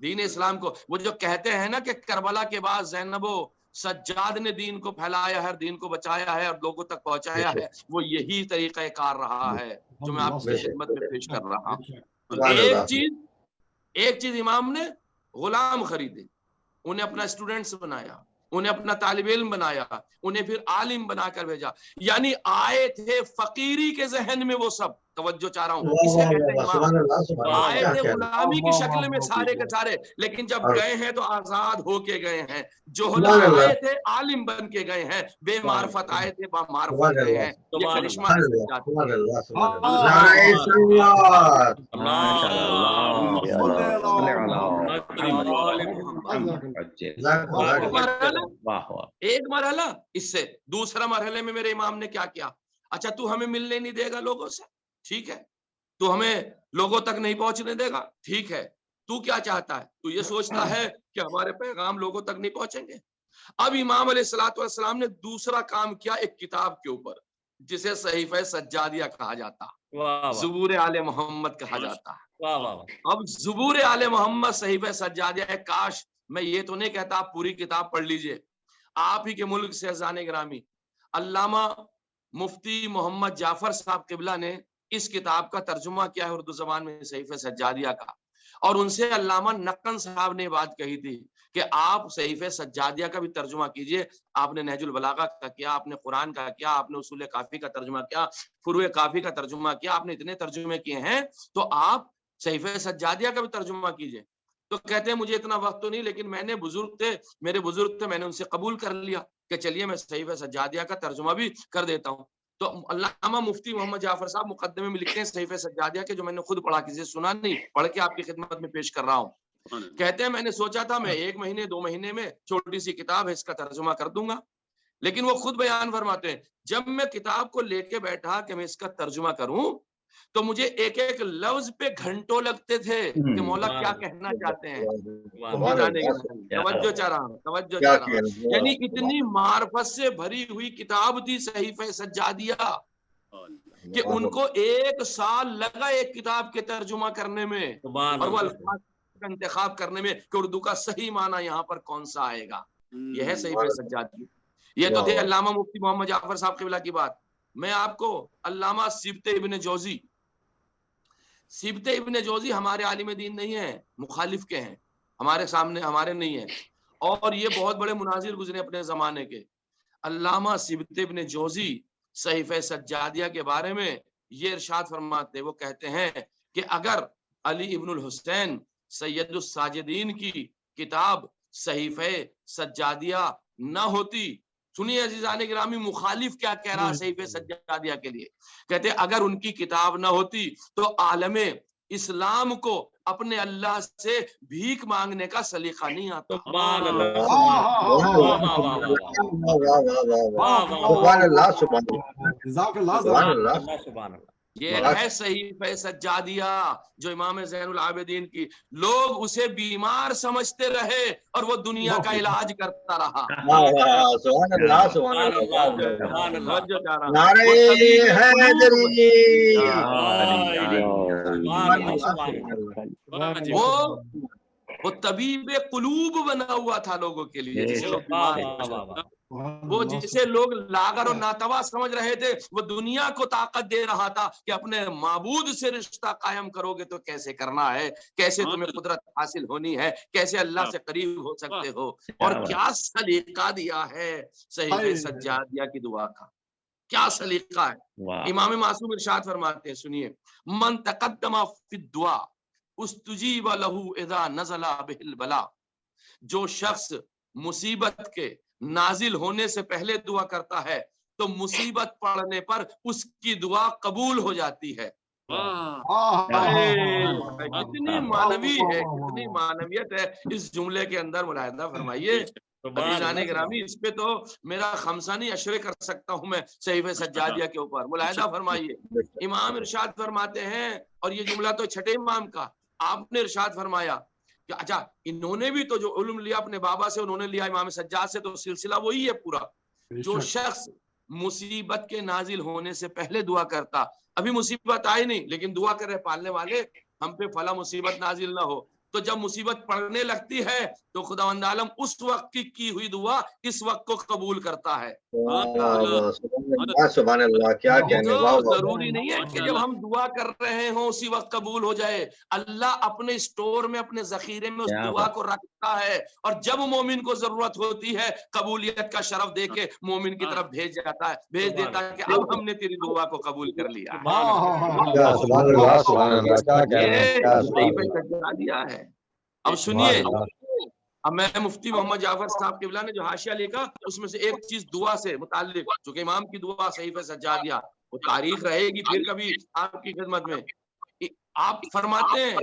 دین اسلام کو۔ وہ جو کہتے ہیں نا کہ کربلا کے بعد زینب و سجاد نے دین کو پھیلایا ہے، دین کو بچایا ہے اور لوگوں تک پہنچایا ہے، وہ یہی طریقہ کار رہا ہے جو میں آپ کی خدمت میں پیش کر رہا ہوں۔ ایک چیز امام نے غلام خریدے، انہیں اپنا اسٹوڈنٹس بنایا، انہیں اپنا طالب علم بنایا، انہیں پھر عالم بنا کر بھیجا، یعنی آئے تھے فقیری کے ذہن میں وہ سب۔ توجہ چاہ رہا ہوں، اسے کہتے ہیں امام، آئے تھے غلامی کی شکل میں سارے کے سارے، لیکن جب گئے ہیں تو آزاد ہو کے گئے ہیں۔ جوہلا آئے تھے عالم بن کے گئے ہیں، بے معرفت آئے تھے با معرفت گئے ہیں۔ یہ کرشمہ ایک مرحلہ اس سے۔ دوسرا مرحلے میں میرے امام نے کیا کیا؟ اچھا تو ہمیں ملنے نہیں دے گا لوگوں سے، ٹھیک ہے، تو ہمیں لوگوں تک نہیں پہنچنے دے گا، ٹھیک ہے، تو کیا چاہتا ہے؟ تو یہ سوچتا ہے کہ ہمارے پیغام لوگوں تک نہیں پہنچیں گے۔ اب امام علیہ الصلوۃ والسلام نے دوسرا کام کیا ایک کتاب کے اوپر، جسے صحیفہ سجادیہ کہا جاتا، زبور آل محمد کہا جاتا ہے۔ اب زبور آل محمد صحیفہ سجادیہ ہے۔ کاش میں یہ تو نہیں کہتا آپ پوری کتاب پڑھ لیجئے، آپ ہی کے ملک سے عزیزان گرامی علامہ مفتی محمد جعفر صاحب قبلہ نے اس کتاب کا ترجمہ کیا ہے اردو زبان میں صحیفہ سجادیہ کا، اور ان سے علامہ نقن صاحب نے بات کہی تھی کہ آپ صحیفہ سجادیہ کا بھی ترجمہ کیجئے۔ آپ نے نہج البلاغہ کا کیا، آپ نے قرآن کا کیا، آپ نے اصول کافی کا ترجمہ کیا، فروع کافی کا ترجمہ کیا، آپ نے اتنے ترجمے کیے ہیں، تو آپ صحیفہ سجادیہ کا بھی ترجمہ کیجئے۔ تو کہتے ہیں مجھے اتنا وقت تو نہیں، لیکن میں نے بزرگ تھے، میرے بزرگ تھے، میں نے ان سے قبول کر لیا کہ چلیے میں صحیفہ سجادیہ کا ترجمہ بھی کر دیتا ہوں۔ تو علامہ مفتی محمد جعفر صاحب مقدمے میں لکھتے ہیں صحیفہ سجادیہ کے، جو میں نے خود پڑھا، کسی سے سنا نہیں، پڑھ کے آپ کی خدمت میں پیش کر رہا ہوں۔ کہتے ہیں میں نے سوچا تھا میں 1 مہینے 2 مہینے میں چھوٹی سی کتاب ہے اس کا ترجمہ کر دوں گا، لیکن وہ خود بیان فرماتے ہیں جب میں کتاب کو لے کے بیٹھا کہ میں اس کا ترجمہ کروں تو مجھے ایک ایک لفظ پہ گھنٹوں لگتے تھے کہ مولا کیا کہنا چاہتے ہیں۔ توجہ چاہ رہا ہوں، یعنی اتنی معرفت سے بھری ہوئی کتاب تھی صحیفہ سجادیہ کہ ان کو 1 سال لگا ایک کتاب کے ترجمہ کرنے میں اور وہ الفاظ کا انتخاب کرنے میں کہ اردو کا صحیح معنی یہاں پر کون سا آئے گا۔ یہ ہے صحیفہ سجادیہ۔ یہ تو تھے علامہ مفتی محمد جعفر صاحب قبلہ کی بات۔ میں آپ کو علامہ سبط ابن جوزی، سبط ابن جوزی ہمارے عالم دین نہیں ہیں، مخالف کے ہیں، ہمارے سامنے ہمارے نہیں ہیں، اور یہ بہت بڑے مناظر گزرے اپنے زمانے کے۔ علامہ سبط ابن جوزی صحیفہ سجادیہ کے بارے میں یہ ارشاد فرماتے، وہ کہتے ہیں کہ اگر علی ابن الحسین سید الساجدین کی کتاب صحیفہ سجادیہ نہ ہوتی، سنیے عزیزان گرامی مخالف کیا کہہ رہا صحیفہ سجادیہ کے لیے، کہتے اگر ان کی کتاب نہ ہوتی تو عالم اسلام کو اپنے اللہ سے بھیک مانگنے کا سلیقہ نہیں آتا۔ یہ ہے صحیفہ سجادیہ جو امام زین العابدین کی، لوگ اسے بیمار سمجھتے رہے اور وہ دنیا کا علاج کرتا رہا۔ وہ طبیب قلوب بنا ہوا تھا لوگوں کے لیے، جسے لوگ بیمار، وہ جسے لوگ لاغر اور ناتوا سمجھ رہے تھے، وہ دنیا کو طاقت دے رہا تھا کہ اپنے معبود سے رشتہ قائم کرو گے تو کیسے کرنا ہے، کیسے تمہیں قدرت حاصل ہونی ہے، کیسے اللہ سے قریب ہو سکتے ہو، اور کیا سلیقہ دیا ہے صحیفہ سجادیہ کی دعا کا، کیا سلیقہ ہے۔ امام معصوم ارشاد فرماتے ہیں، سنیے، من تقدم فی الدعاء استجیب لہ اذا نزل بہ البلاء، جو شخص مصیبت کے نازل ہونے سے پہلے دعا کرتا ہے تو مصیبت پڑنے پر اس کی دعا قبول ہو جاتی ہے۔ کتنی معنوی ہے، کتنی معنویت ہے اس جملے کے اندر، ملاحظہ فرمائیے عزیزان گرامی، اس پہ تو میرا خمسانی اشرے کر سکتا ہوں میں صحیفہ سجادیہ کے اوپر۔ ملاحظہ فرمائیے، امام ارشاد فرماتے ہیں، اور یہ جملہ تو چھٹے امام کا، آپ نے ارشاد فرمایا کہ اچھا انہوں نے بھی تو جو علم لیا اپنے بابا سے، انہوں نے لیا امام سجاد سے، تو سلسلہ وہی ہے پورا۔ جو شخص مصیبت کے نازل ہونے سے پہلے دعا کرتا، ابھی مصیبت آئی نہیں لیکن دعا کر رہے پالنے والے ہم پہ فلاں مصیبت نازل نہ ہو، تو جب مصیبت پڑنے لگتی ہے تو خداوند عالم اس وقت کی ہوئی دعا اس وقت کو قبول کرتا ہے۔ سبحان اللہ، کیا کہنے، ضروری نہیں ہے کہ جب ہم دعا کر رہے ہوں اسی وقت قبول ہو جائے، اللہ اپنے اسٹور میں، اپنے ذخیرے میں اس دعا کو رکھتا ہے، اور جب مومن کو ضرورت ہوتی ہے قبولیت کا شرف دے کے مومن کی طرف بھیج جاتا ہے، بھیج دیتا ہے کہ اب ہم نے تیری دعا کو قبول کر لیا ہے۔ اب سنیے، اب میں مفتی محمد جعفر صاحب قبلہ نے جو حاشیہ لکھا اس میں سے ایک چیز دعا سے متعلق، چونکہ امام کی دعا صحیفہ سجادیہ وہ تاریخ رہے گی پھر کبھی آپ کی خدمت میں، آپ فرماتے ہیں،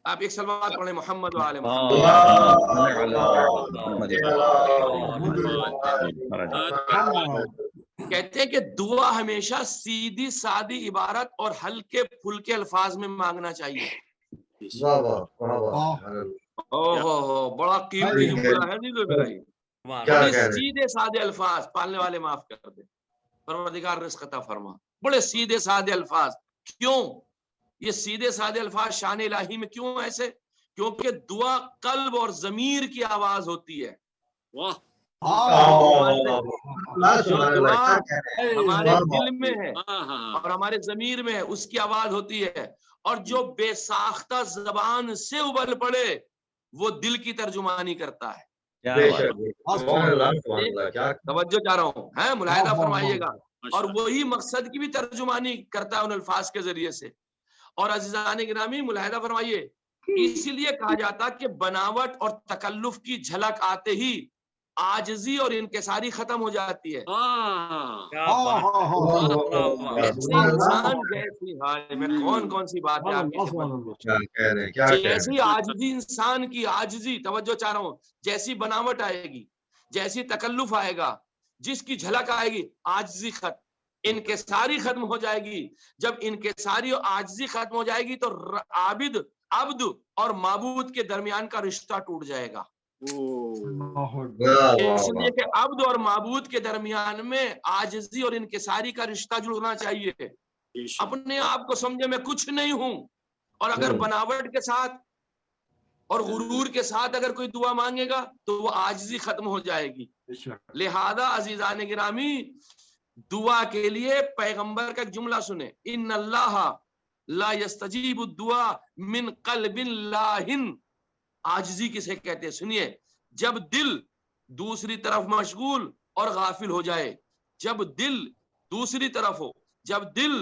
آپ ایک صلوات پڑھیں محمد و آل محمد۔ کہتے ہیں کہ دعا ہمیشہ سیدھی سادی عبارت اور ہلکے پھلکے الفاظ میں مانگنا چاہیے۔ بڑا قیمتی جملہ ہے جی میرا، یہ سیدھے سادے الفاظ، پالنے والے معاف کر دے، پروردگار رزق عطا فرما، بڑے سیدھے سادے الفاظ۔ کیوں یہ سیدھے سادے الفاظ شان الہی میں کیوں ایسے؟ کیونکہ دعا قلب اور ضمیر کی آواز ہوتی ہے۔ ہمارے دل میں ہے اور ہمارے ضمیر میں ہے، اس کی آواز ہوتی ہے، اور جو بے ساختہ زبان سے ابل پڑے وہ دل کی ترجمانی کرتا ہے۔ توجہ چاہ رہا ہوں، ہے ملاحظہ فرمائیے گا، اور وہی مقصد کی بھی ترجمانی کرتا ہے ان الفاظ کے ذریعے سے۔ اور عزیزان گرامی ملاحظہ فرمائیے، اسی لیے کہا جاتا کہ بناوٹ اور تکلف کی جھلک آتے ہی عاجزی اور انکساری ختم ہو جاتی ہے۔ کون سی بات ہے آپ کی، جیسی عاجزی انسان کی، عاجزی، توجہ چاہ رہا ہوں، جیسی بناوٹ آئے گی، جیسی تکلف آئے گا، جس کی جھلک آئے گی، عاجزی ختم، انکساری ختم ہو جائے گی۔ جب انکساری اور عاجزی ختم ہو جائے گی تو عبد اور معبود کے درمیان کا رشتہ ٹوٹ جائے گا۔ اس لیے کہ عبد اور معبود کے درمیان میں عاجزی اور انکساری کا رشتہ جڑنا چاہیے۔ اپنے آپ کو سمجھے میں کچھ نہیں ہوں، اور اگر بناوٹ کے ساتھ اور غرور کے ساتھ اگر کوئی دعا مانگے گا تو وہ عاجزی ختم ہو جائے گی۔ لہذا عزیزان گرامی، دعا کے لیے پیغمبر کا ایک جملہ سنیں، ان اللہ لا یستجیب الدعاء من قلب لاہن۔ عاجزی کسے کہتے ہیں؟ سنیے، جب دل دوسری طرف مشغول اور غافل ہو جائے، جب دل دوسری طرف ہو، جب دل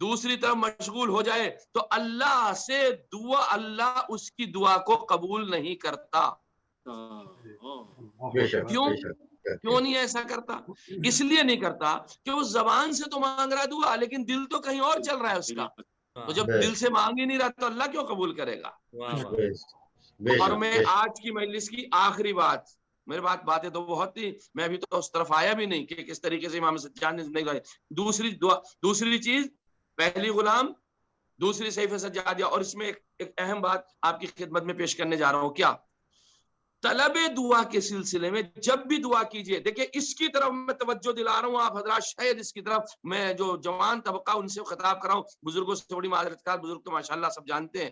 دوسری طرف مشغول ہو جائے تو اللہ سے دعا، اللہ اس کی دعا کو قبول نہیں کرتا۔ کیوں نہیں ایسا کرتا؟ اس لیے نہیں کرتا کہ وہ زبان سے تو مانگ رہا دعا لیکن دل تو کہیں اور چل رہا ہے اس کا، تو جب دل سے مانگ ہی نہیں رہا تو اللہ کیوں قبول کرے گا؟ اور میں آج کی مجلس کی آخری بات، میرے باتیں تو بہت تھی، میں ابھی تو اس طرف آیا بھی نہیں کہ کس طریقے سے امام سجاد نے زندگی گزاری۔ دوسری دعا، دوسری چیز، پہلی غلام، دوسری صحیفہ سجادیہ، اور اس میں ایک اہم بات آپ کی خدمت میں پیش کرنے جا رہا ہوں۔ کیا؟ طلب دعا کے سلسلے میں جب بھی دعا کیجئے، دیکھیں اس کی طرف میں توجہ دلا رہا ہوں، آپ حضرات شاید اس کی طرف، میں جو جوان طبقہ ان سے خطاب کر رہا ہوں، بزرگوں سے تھوڑی معذرت کا، بزرگ تو ماشاءاللہ سب جانتے ہیں۔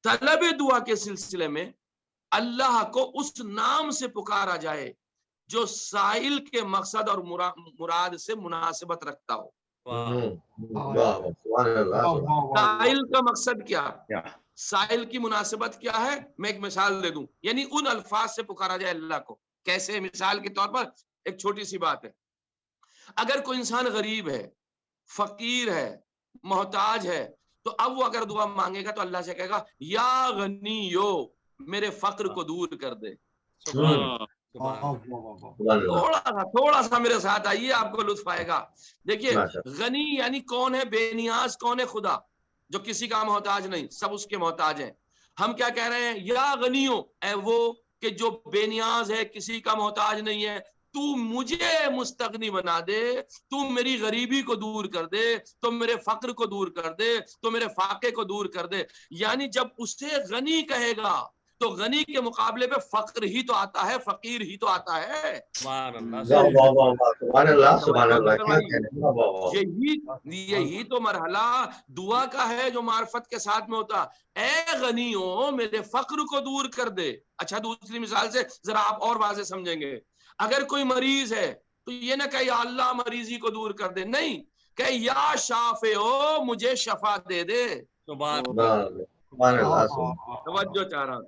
طلب دعا کے سلسلے میں اللہ کو اس نام سے پکارا جائے جو سائل کے مقصد اور مراد سے مناسبت رکھتا ہو۔ سائل کا مقصد کیا؟ سائل کی مناسبت کیا ہے؟ میں ایک مثال دے دوں، یعنی ان الفاظ سے پکارا جائے اللہ کو۔ کیسے؟ مثال کے طور پر ایک چھوٹی سی بات ہے، اگر کوئی انسان غریب ہے، فقیر ہے، محتاج ہے، تو اب وہ اگر دعا مانگے گا تو اللہ سے کہے گا یا غنیو، میرے فقر کو دور کر دے۔ تھوڑا سا میرے ساتھ آئیے، آپ کو لطف آئے گا۔ دیکھیے غنی یعنی کون ہے؟ بے نیاز کون ہے؟ خدا، جو کسی کا محتاج نہیں، سب اس کے محتاج ہیں۔ ہم کیا کہہ رہے ہیں؟ یا غنیو، اے وہ کہ جو بے نیاز ہے، کسی کا محتاج نہیں ہے، تو مجھے مستغنی بنا دے، تو میری غریبی کو دور کر دے، تو میرے فقر کو دور کر دے، تو میرے فاقے کو دور کر دے۔ یعنی جب اسے غنی کہے گا تو غنی کے مقابلے پہ فقر ہی تو آتا ہے، فقیر ہی تو آتا ہے۔ یہی تو مرحلہ دعا کا ہے جو معرفت کے ساتھ میں ہوتا۔ اے غنیوں، میرے فقر کو دور کر دے۔ اچھا دوسری مثال سے ذرا آپ اور واضح سمجھیں گے، اگر کوئی مریض ہے تو یہ نہ کہ یا اللہ مریضی کو دور کر دے، نہیں، کہ یا شافعو، مجھے شفا دے دے۔ توجہ چاہ رہا ہوں،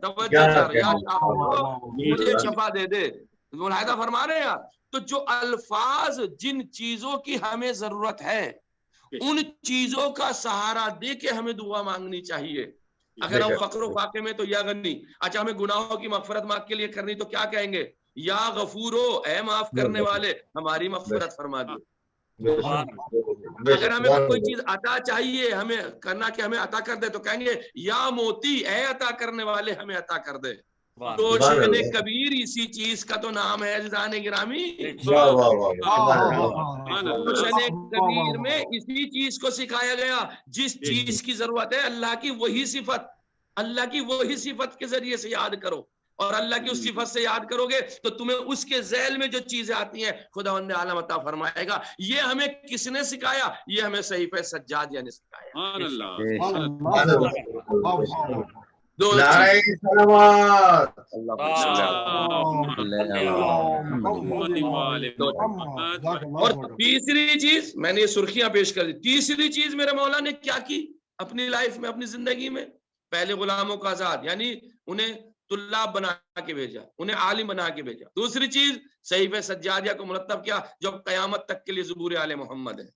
یا شافعو، مجھے شفا دے دے۔ ملاحظہ فرما رہے ہیں آپ؟ تو جو الفاظ جن چیزوں کی ہمیں ضرورت ہے ان چیزوں کا سہارا دے کے ہمیں دعا مانگنی چاہیے۔ اگر ہم فقر و فاقے میں تو یا غنی، اچھا ہمیں گناہوں کی مغفرت ماں کے لیے کرنی تو کیا کہیں گے؟ یا غفورو، اے معاف کرنے والے ہماری مغفرت فرما دے۔ اگر ہمیں کوئی چیز عطا چاہیے، ہمیں کرنا کہ ہمیں عطا کر دے، تو کہیں گے یا موتی، اے عطا کرنے والے ہمیں عطا کر دے۔ تو شان کبیر اسی چیز کا تو نام ہے عزیزان گرامی۔ شان کبیر میں اسی چیز کو سکھایا گیا، جس چیز کی ضرورت ہے اللہ کی وہی صفت، اللہ کی وہی صفت کے ذریعے سے یاد کرو، اور اللہ کی اس صفت سے یاد کرو گے تو تمہیں اس کے ذیل میں جو چیزیں آتی ہیں خداوند عالم عطا فرمائے گا۔ یہ ہمیں کس نے سکھایا؟ یہ ہمیں صحیفہ سجادیہ نے سکھایا۔ اور تیسری چیز میں نے یہ سرخیاں پیش کر دی، تیسری چیز میرے مولا نے کیا کی اپنی لائف میں، اپنی زندگی میں؟ پہلے غلاموں کو آزاد، یعنی انہیں طلاب بنا کے بھیجا، انہیں عالم بنا کے بھیجا۔ دوسری چیز صحیفہ سجادیہ کو مرتب کیا جو قیامت تک کے لیے زبور آل محمد ہے،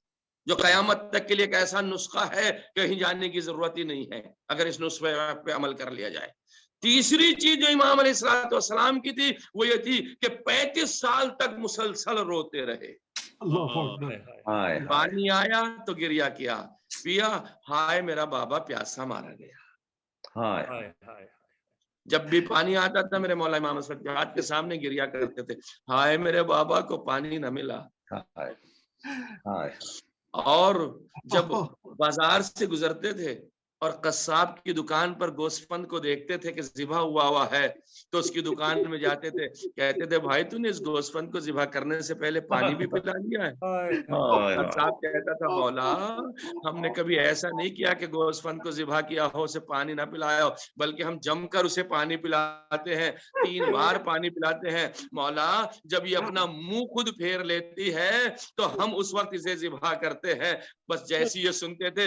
جو قیامت تک کے لیے ایک ایسا نسخہ ہے کہیں جاننے کی ضرورت ہی نہیں ہے اگر اس نسخے پہ عمل کر لیا جائے۔ تیسری چیز جو امام علیہ السلام کی تھی وہ یہ تھی کہ 35 سال تک مسلسل روتے رہے۔ پانی آیا تو گریا کیا، پیا، ہائے میرا بابا پیاسا مارا گیا۔ جب بھی پانی آتا تھا میرے مولا امام سجاد کے سامنے گریا کرتے تھے، ہائے میرے بابا کو پانی نہ ملا۔ اور جب بازار سے گزرتے تھے اور قصاب کی دکان پر گوشت کو دیکھتے تھے کہ ذبح ہوا ہے تو اس کی دکان میں جاتے تھے، کہتے تھے بھائی تو نے اس گوشت کو ذبح کرنے سے پہلے پانی بھی پلا لیا ہے؟ قصاب کہتا تھا مولا ہم نے کبھی ایسا نہیں کیا کہ گوشت کو ذبح کیا ہو اسے پانی نہ پلایا ہو، بلکہ ہم جم کر اسے پانی پلاتے ہیں، 3 بار پانی پلاتے ہیں۔ مولا جب یہ اپنا منہ خود پھیر لیتی ہے تو ہم اس وقت اسے ذبح کرتے ہیں۔ بس جیسی یہ سنتے تھے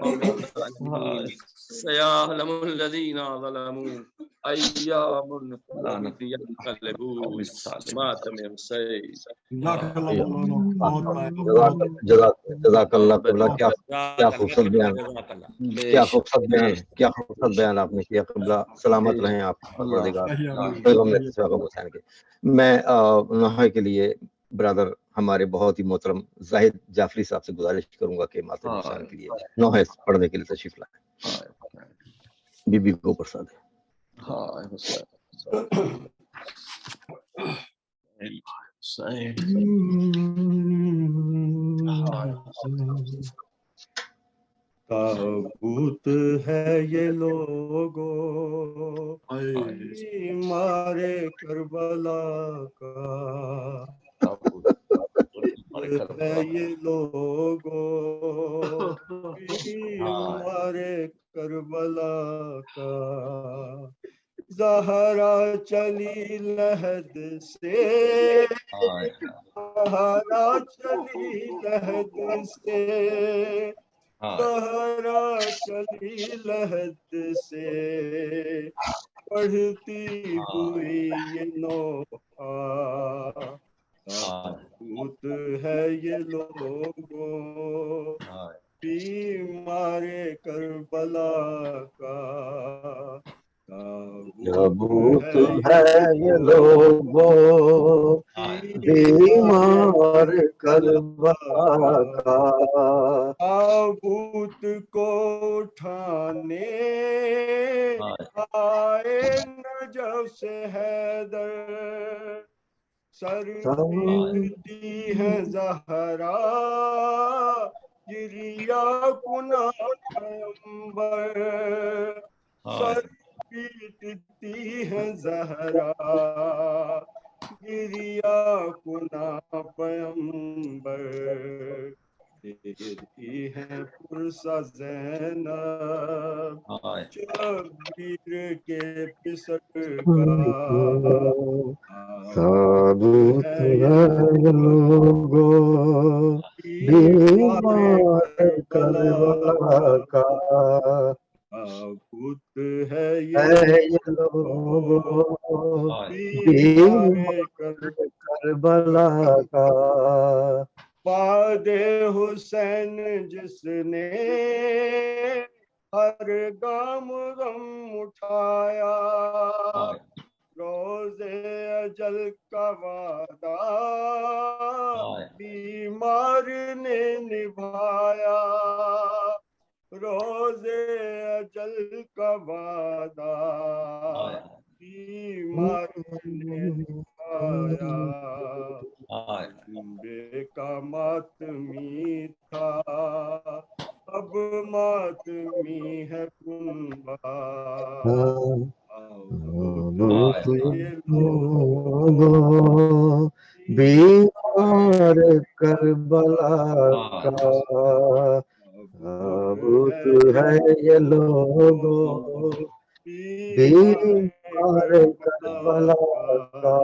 قوم الظالمين سيعلم الذين ظلموا أي منقلب ينقلبون ما تم سيد جزاک اللہ قبلہ. کیا خوبصورت بیان، کیا خوبصورت بیان، کیا خوبصورت بیان آپ نے کیا قبلہ. سلامت رہیں آپ پروردگار حسین کے. میں نوحہ کے لیے برادر ہمارے بہت ہی محترم زاہد جعفری صاحب سے گزارش کروں گا کہ ماتم حسین کے لیے نوحہ پڑھنے کے لیے تشریف لائیں. بی بی کو پرساد ہے. تابوت ہے یہ لوگو مارے کربلا کا، ہے یہ لوگو مارے کربلا کا. زہرا چلی لہد سے، زہرا چلی لہد سے، زہرا چلی لہد سے، پڑھتی ہوئی یہ نوحہ. تابوت ہے یہ لوگو بیمار کربلا کا. تابوت ہے یہ لوگو بیمار کربلا کا. تابوت کو اٹھانے آئے نجف سے حیدر، سر پیٹتی ہے زہرا گریا کنا پیمبر. سر پیٹتی ہے زہرا گریا کنا پیمبر. دیتی ہے پرسہ زینب شبیر کے پسر کا. تابوت ہے یہ لوگو بیمار کربلا کا. تابوت ہے یہ لوگو بیمار کربلا کا. باد حسین جس نے ہر گام غم اٹھایا، روز اجل کا وعدہ بیمار نے نبھایا. روز اجل کا وعدہ بیمار نے نبھایا. بے کا ماتمی تھا اب ماتمی ہے کنبا. بیمار کربلا کا. تابوت ہے یہ لوگو بیمار کربلا کا.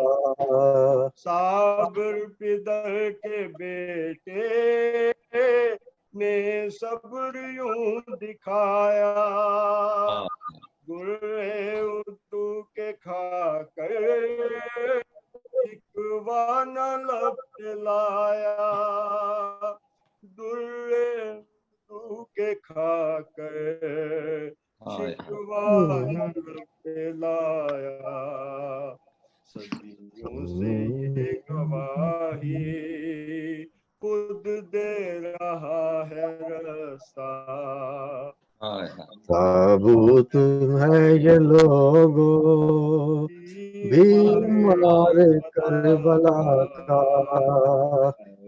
صابر پدر کے بیٹے نے صبر یوں دکھایا، گرے اردو کے کھا کر شکوہ نہ لب لایا. گرے اردو کے کھا کر شکوہ نہ لب لایا. صدیوں سے یہ گواہی خود دے رہا ہے رستہ. تابوت ہے یہ لوگو بیمار کربلا کا.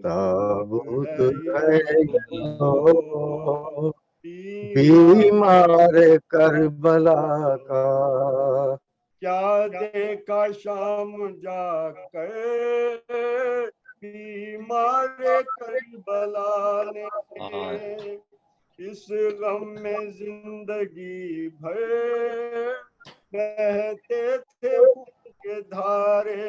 تابوت ہے یہ لوگو بیمار کربلا کا. کیا دیکھا شام جا کر بیمار کربلا نے، اس غم میں زندگی بھر بہتے تھے خون کے دھارے.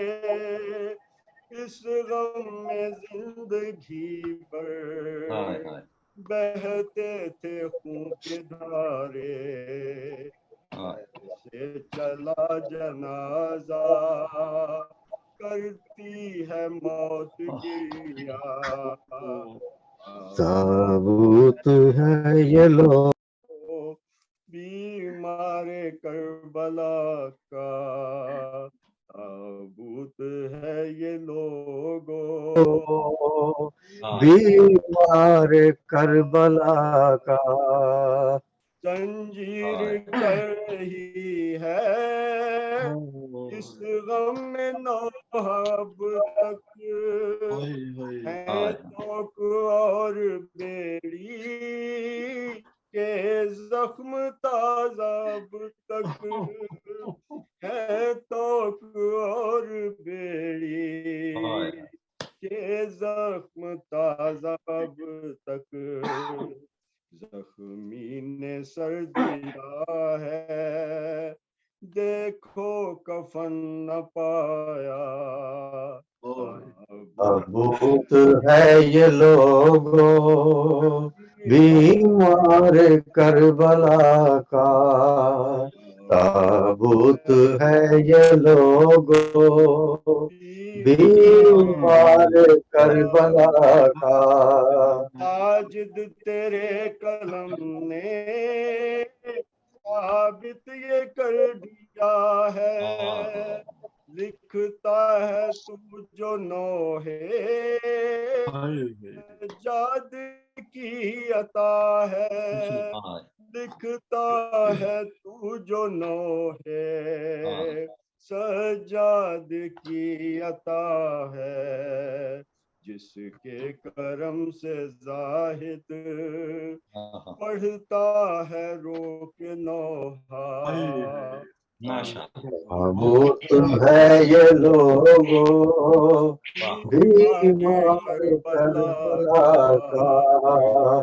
اس غم میں زندگی بھر بہتے تھے خون کے دھارے ایسے چلا جنازہ کرتی ہے موت گریا تابوت ہے یہ لوگ بیمار کربلا کا تابوت ہے یہ لوگو بیمار کربلا کا زنجیر کر رہی ہے اس غم میں نوح اب تک ہے توک اور بیڑی کے زخم تازہ اب تک ہے توک اور بیڑی کے زخم تازہ اب تک زخمی نے سر دیا ہے دیکھو کفن نہ پایا تابوت ہے یہ لوگو بیمار کربلا کا تابوت ہے یہ لوگو بیمار کربلا کا ساجد تیرے قلم نے ثابت یہ کر دیا ہے لکھتا ہے تو جو نوح جاد کی عطا ہے لکھتا ہے تو جو نوح سجاد کی عطا ہے جس کے کرم سے زاہد پڑھتا ہے روک نوحہ تابوت ہے یہ لوگو بیمار کربلا کا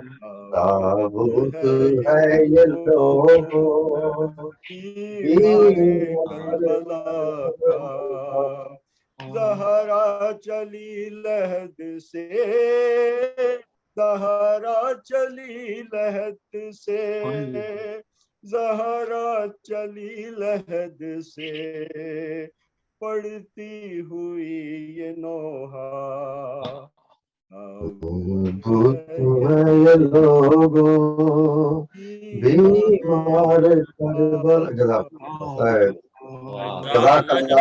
تابوت ہے یہ لوگو بیمار کربلا زہرا چلی لہد سے زہرا چلی لہد سے زہرا چلی لہد سے پڑتی ہوئی یہ نوحہ تابوت ہے یہ لوگو بیمار کربلا جزاک اللہ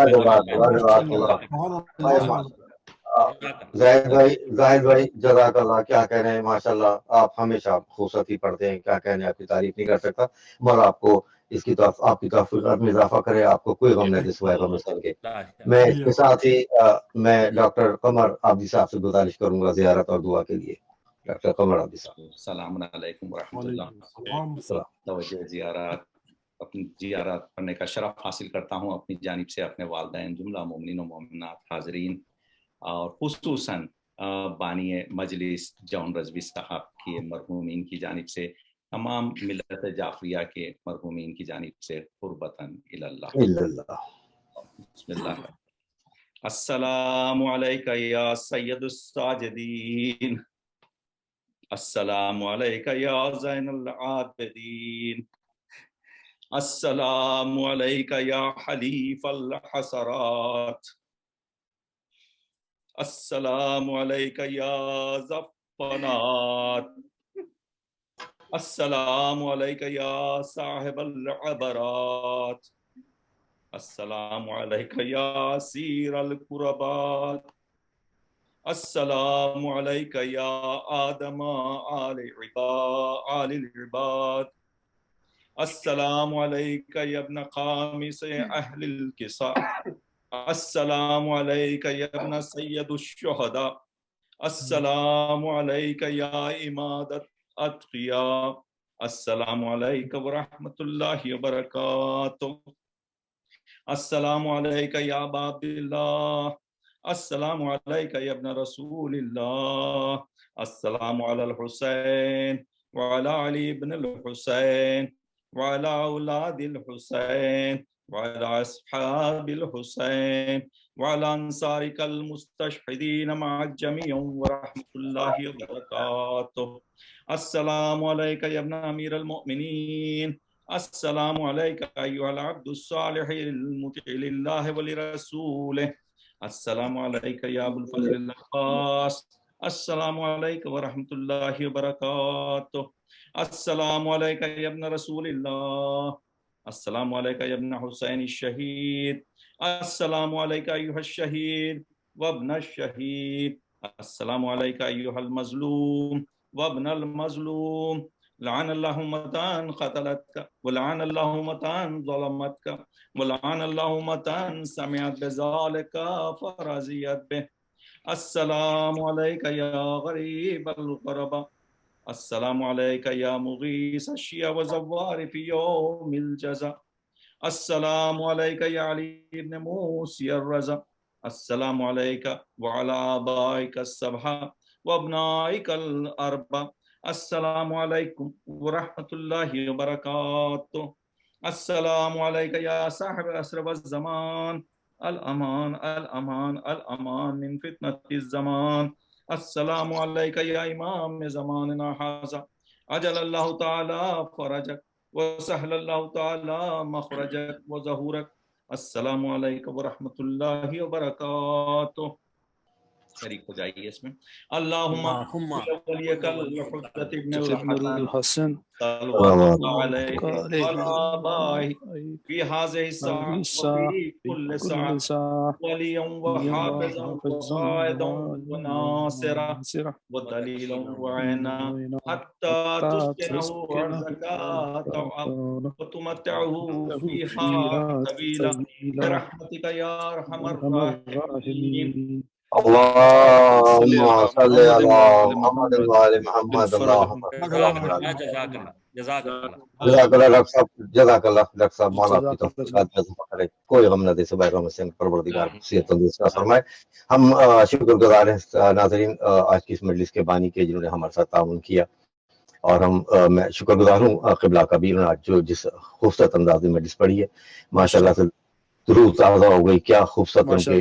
زاہد بھائی جزاک اللہ کیا کہہ رہے ہیں ماشاءاللہ آپ ہمیشہ خوبصورت ہی پڑھتے ہیں کیا کہنے آپ کی تعریف نہیں کر سکتا مولا آپ کو اس کی طرف آپ کی توفیقات میں اضافہ کرے آپ کو کوئی غم نہ دے سوائے غم سن کے میں اس کے ساتھ ہی میں ڈاکٹر قمر عابدی صاحب سے گزارش کروں گا زیارت اور دعا کے لیے ڈاکٹر قمر عابدی صاحب السلام علیکم ورحمۃ اللہ توجہ زیارت اپنی زیارت پڑھنے کا شرف حاصل کرتا ہوں اپنی جانب سے اپنے والدین جملہ مومنین و مومنات حاضرین اور خصوصاً بانی مجلس جون رضوی صاحب کے مرحومین کی جانب سے تمام ملت جعفریہ کے مرحومین کی جانب سے قربتاً اللہ بسم اللہ السلام علیکہ یا سید الساجدین السلام علیکہ یا زین العابدین السلام علیکہ یا حلیف الحسرات السلام علیکہ یا زفنات السلام علیکہ یا صاحب العبرات السلام علیکہ یا سیر القربات السلام علیکہ یا آدم آل العباد السلام علیکہ یا ابن قامس اہل الکساء السلام علیکہ یا ابن سید الشہداء السلام علیکہ یا امادت اتقیاء السلام علیکہ ورحمۃ اللہ وبرکاتہ السلام علیکہ یا ابا عبداللہ السلام علیکہ یا ابن رسول اللہ السلام علی الحسین وعلی علی ابن الحسین وعلی اولاد الحسین وعلى أصحاب الحسين وعلى أنصارك المستشهدين مع الجميع ورحمة الله وبركاته. السلام عليك يا ابن أمير المؤمنين. السلام عليك أيها العبد الصالح المطيع لله ولرسوله. السلام عليك يا أبو الفضل العباس. السلام عليك ورحمة الله وبركاته. السلام عليك يا ابن رسول الله. السلام عليك يا ابن حسين الشهيد. السلام عليك أيها الشهيد وابن الشهيد. السلام عليك أيها المظلوم وابن المظلوم. لعن الله متان قتلتك ولعن الله متان ظلمتك ولعن الله متان سمعت بذلك فرضيت به. السلام عليك يا غريب الغرباء. السلام عليك يا مغيث الشيا وزوار في يوم الجزاء. السلام عليك يا علي بن موسى الرزا. السلام عليك وعلى آبائك السبعة وابنائك الأربعة. السلام عليكم ورحمة الله وبركاته. السلام عليك يا صاحب العصر والزمان. الأمان الأمان الأمان من فتنة الزمان. السلام عليك يا إمام زماننا هذا. أجل الله تعالى فرجك وسهل الله تعالى مخرجك وظهورك. السلام علیکم ورحمۃ اللہ وبرکاتہ. شریک ہو جائیے اس میں. اللہم ولیک الحجۃ ابن الحسن صلی اللہ علیہ وآلہ فی هذه الساعة وفی كل ساعة ولیا وحافظا وقائدا وناصرا ودلیلا وعینا حتی تسکنہ ارضک وتمتعہ فیہا طویلا برحمتک یا ارحم الراحمین. اللهم صل على محمد وعلى محمد. اللهم جزاک اللہ جزاک اللہ ڈاکٹر صاحب مولا آپ کی توفیقات عطا کرے. کوئی غم نہ دے صبح غم سے پروردگار صحت تندرستی عطا فرمائے. ہم شکر گزار ہیں ناظرین آج کی اس مجلس کے بانی کے جنہوں نے ہمارے ساتھ تعاون کیا اور ہم میں شکر گزار ہوں قبلہ کا بھی. انہوں نے جس خوبصورت انداز میں مجلس پڑھی ہے ماشاءاللہ سے روح تازہ ہو گئی. کیا خوبصورت ان کے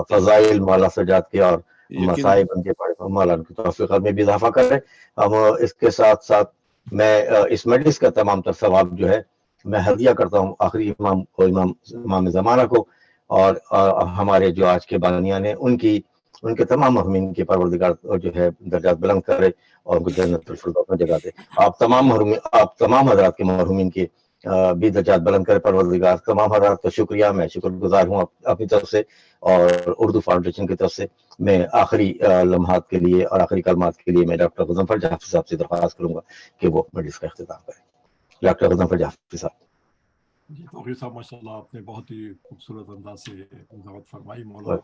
فضائل مولا سجاد کے اور مسائب ان کے پڑھے. مولا ان کی توفیقات میں بھی اضافہ کرے. ہم اس کے ساتھ ساتھ میں اس مجلس کا تمام تر ثواب جو ہے میں ہدیہ کرتا ہوں آخری امام زمانہ کو اور ہمارے جو آج کے بانیان ہیں ان کے تمام مرحومین کے پروردگار جو ہے درجات بلند کرے اور ان کو جنت الفردوس میں جگہ دے. آپ تمام حضرات کے مرحومین کے بھی درجات بلند کرے پروردگار. تمام حضرات کا شکریہ. میں شکر گزار ہوں اپنی طرف سے اور اردو فاؤنڈیشن کی طرف سے. میں آخری لمحات کے لیے اور آخری کلمات کے لیے میں ڈاکٹر غضنفر جعفری صاحب سے درخواست کروں گا کہ وہ مجلس کا اختتام کریں. ڈاکٹر غضنفر جعفری صاحب. جی توقیر صاحب ماشاءاللہ آپ نے بہت ہی خوبصورت انداز سے وضاحت فرمائی. مولا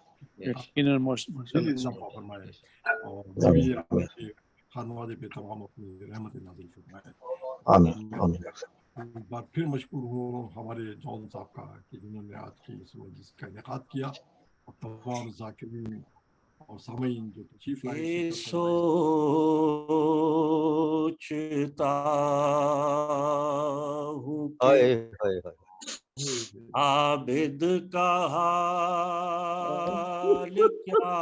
فرمائے اور خانوادے پہ تمام اپنی رحمت نازل فرمائے. آمین آمین. ایک بار پھر مشکور ہوں ہمارے جون صاحب کا کہ جنہوں نے آج کی اس مجلس کا انعقاد کیا اور تمام ذاکرین اور سامعین جو تشریف لائے. سوچتا ہوں عابد کا حال کیا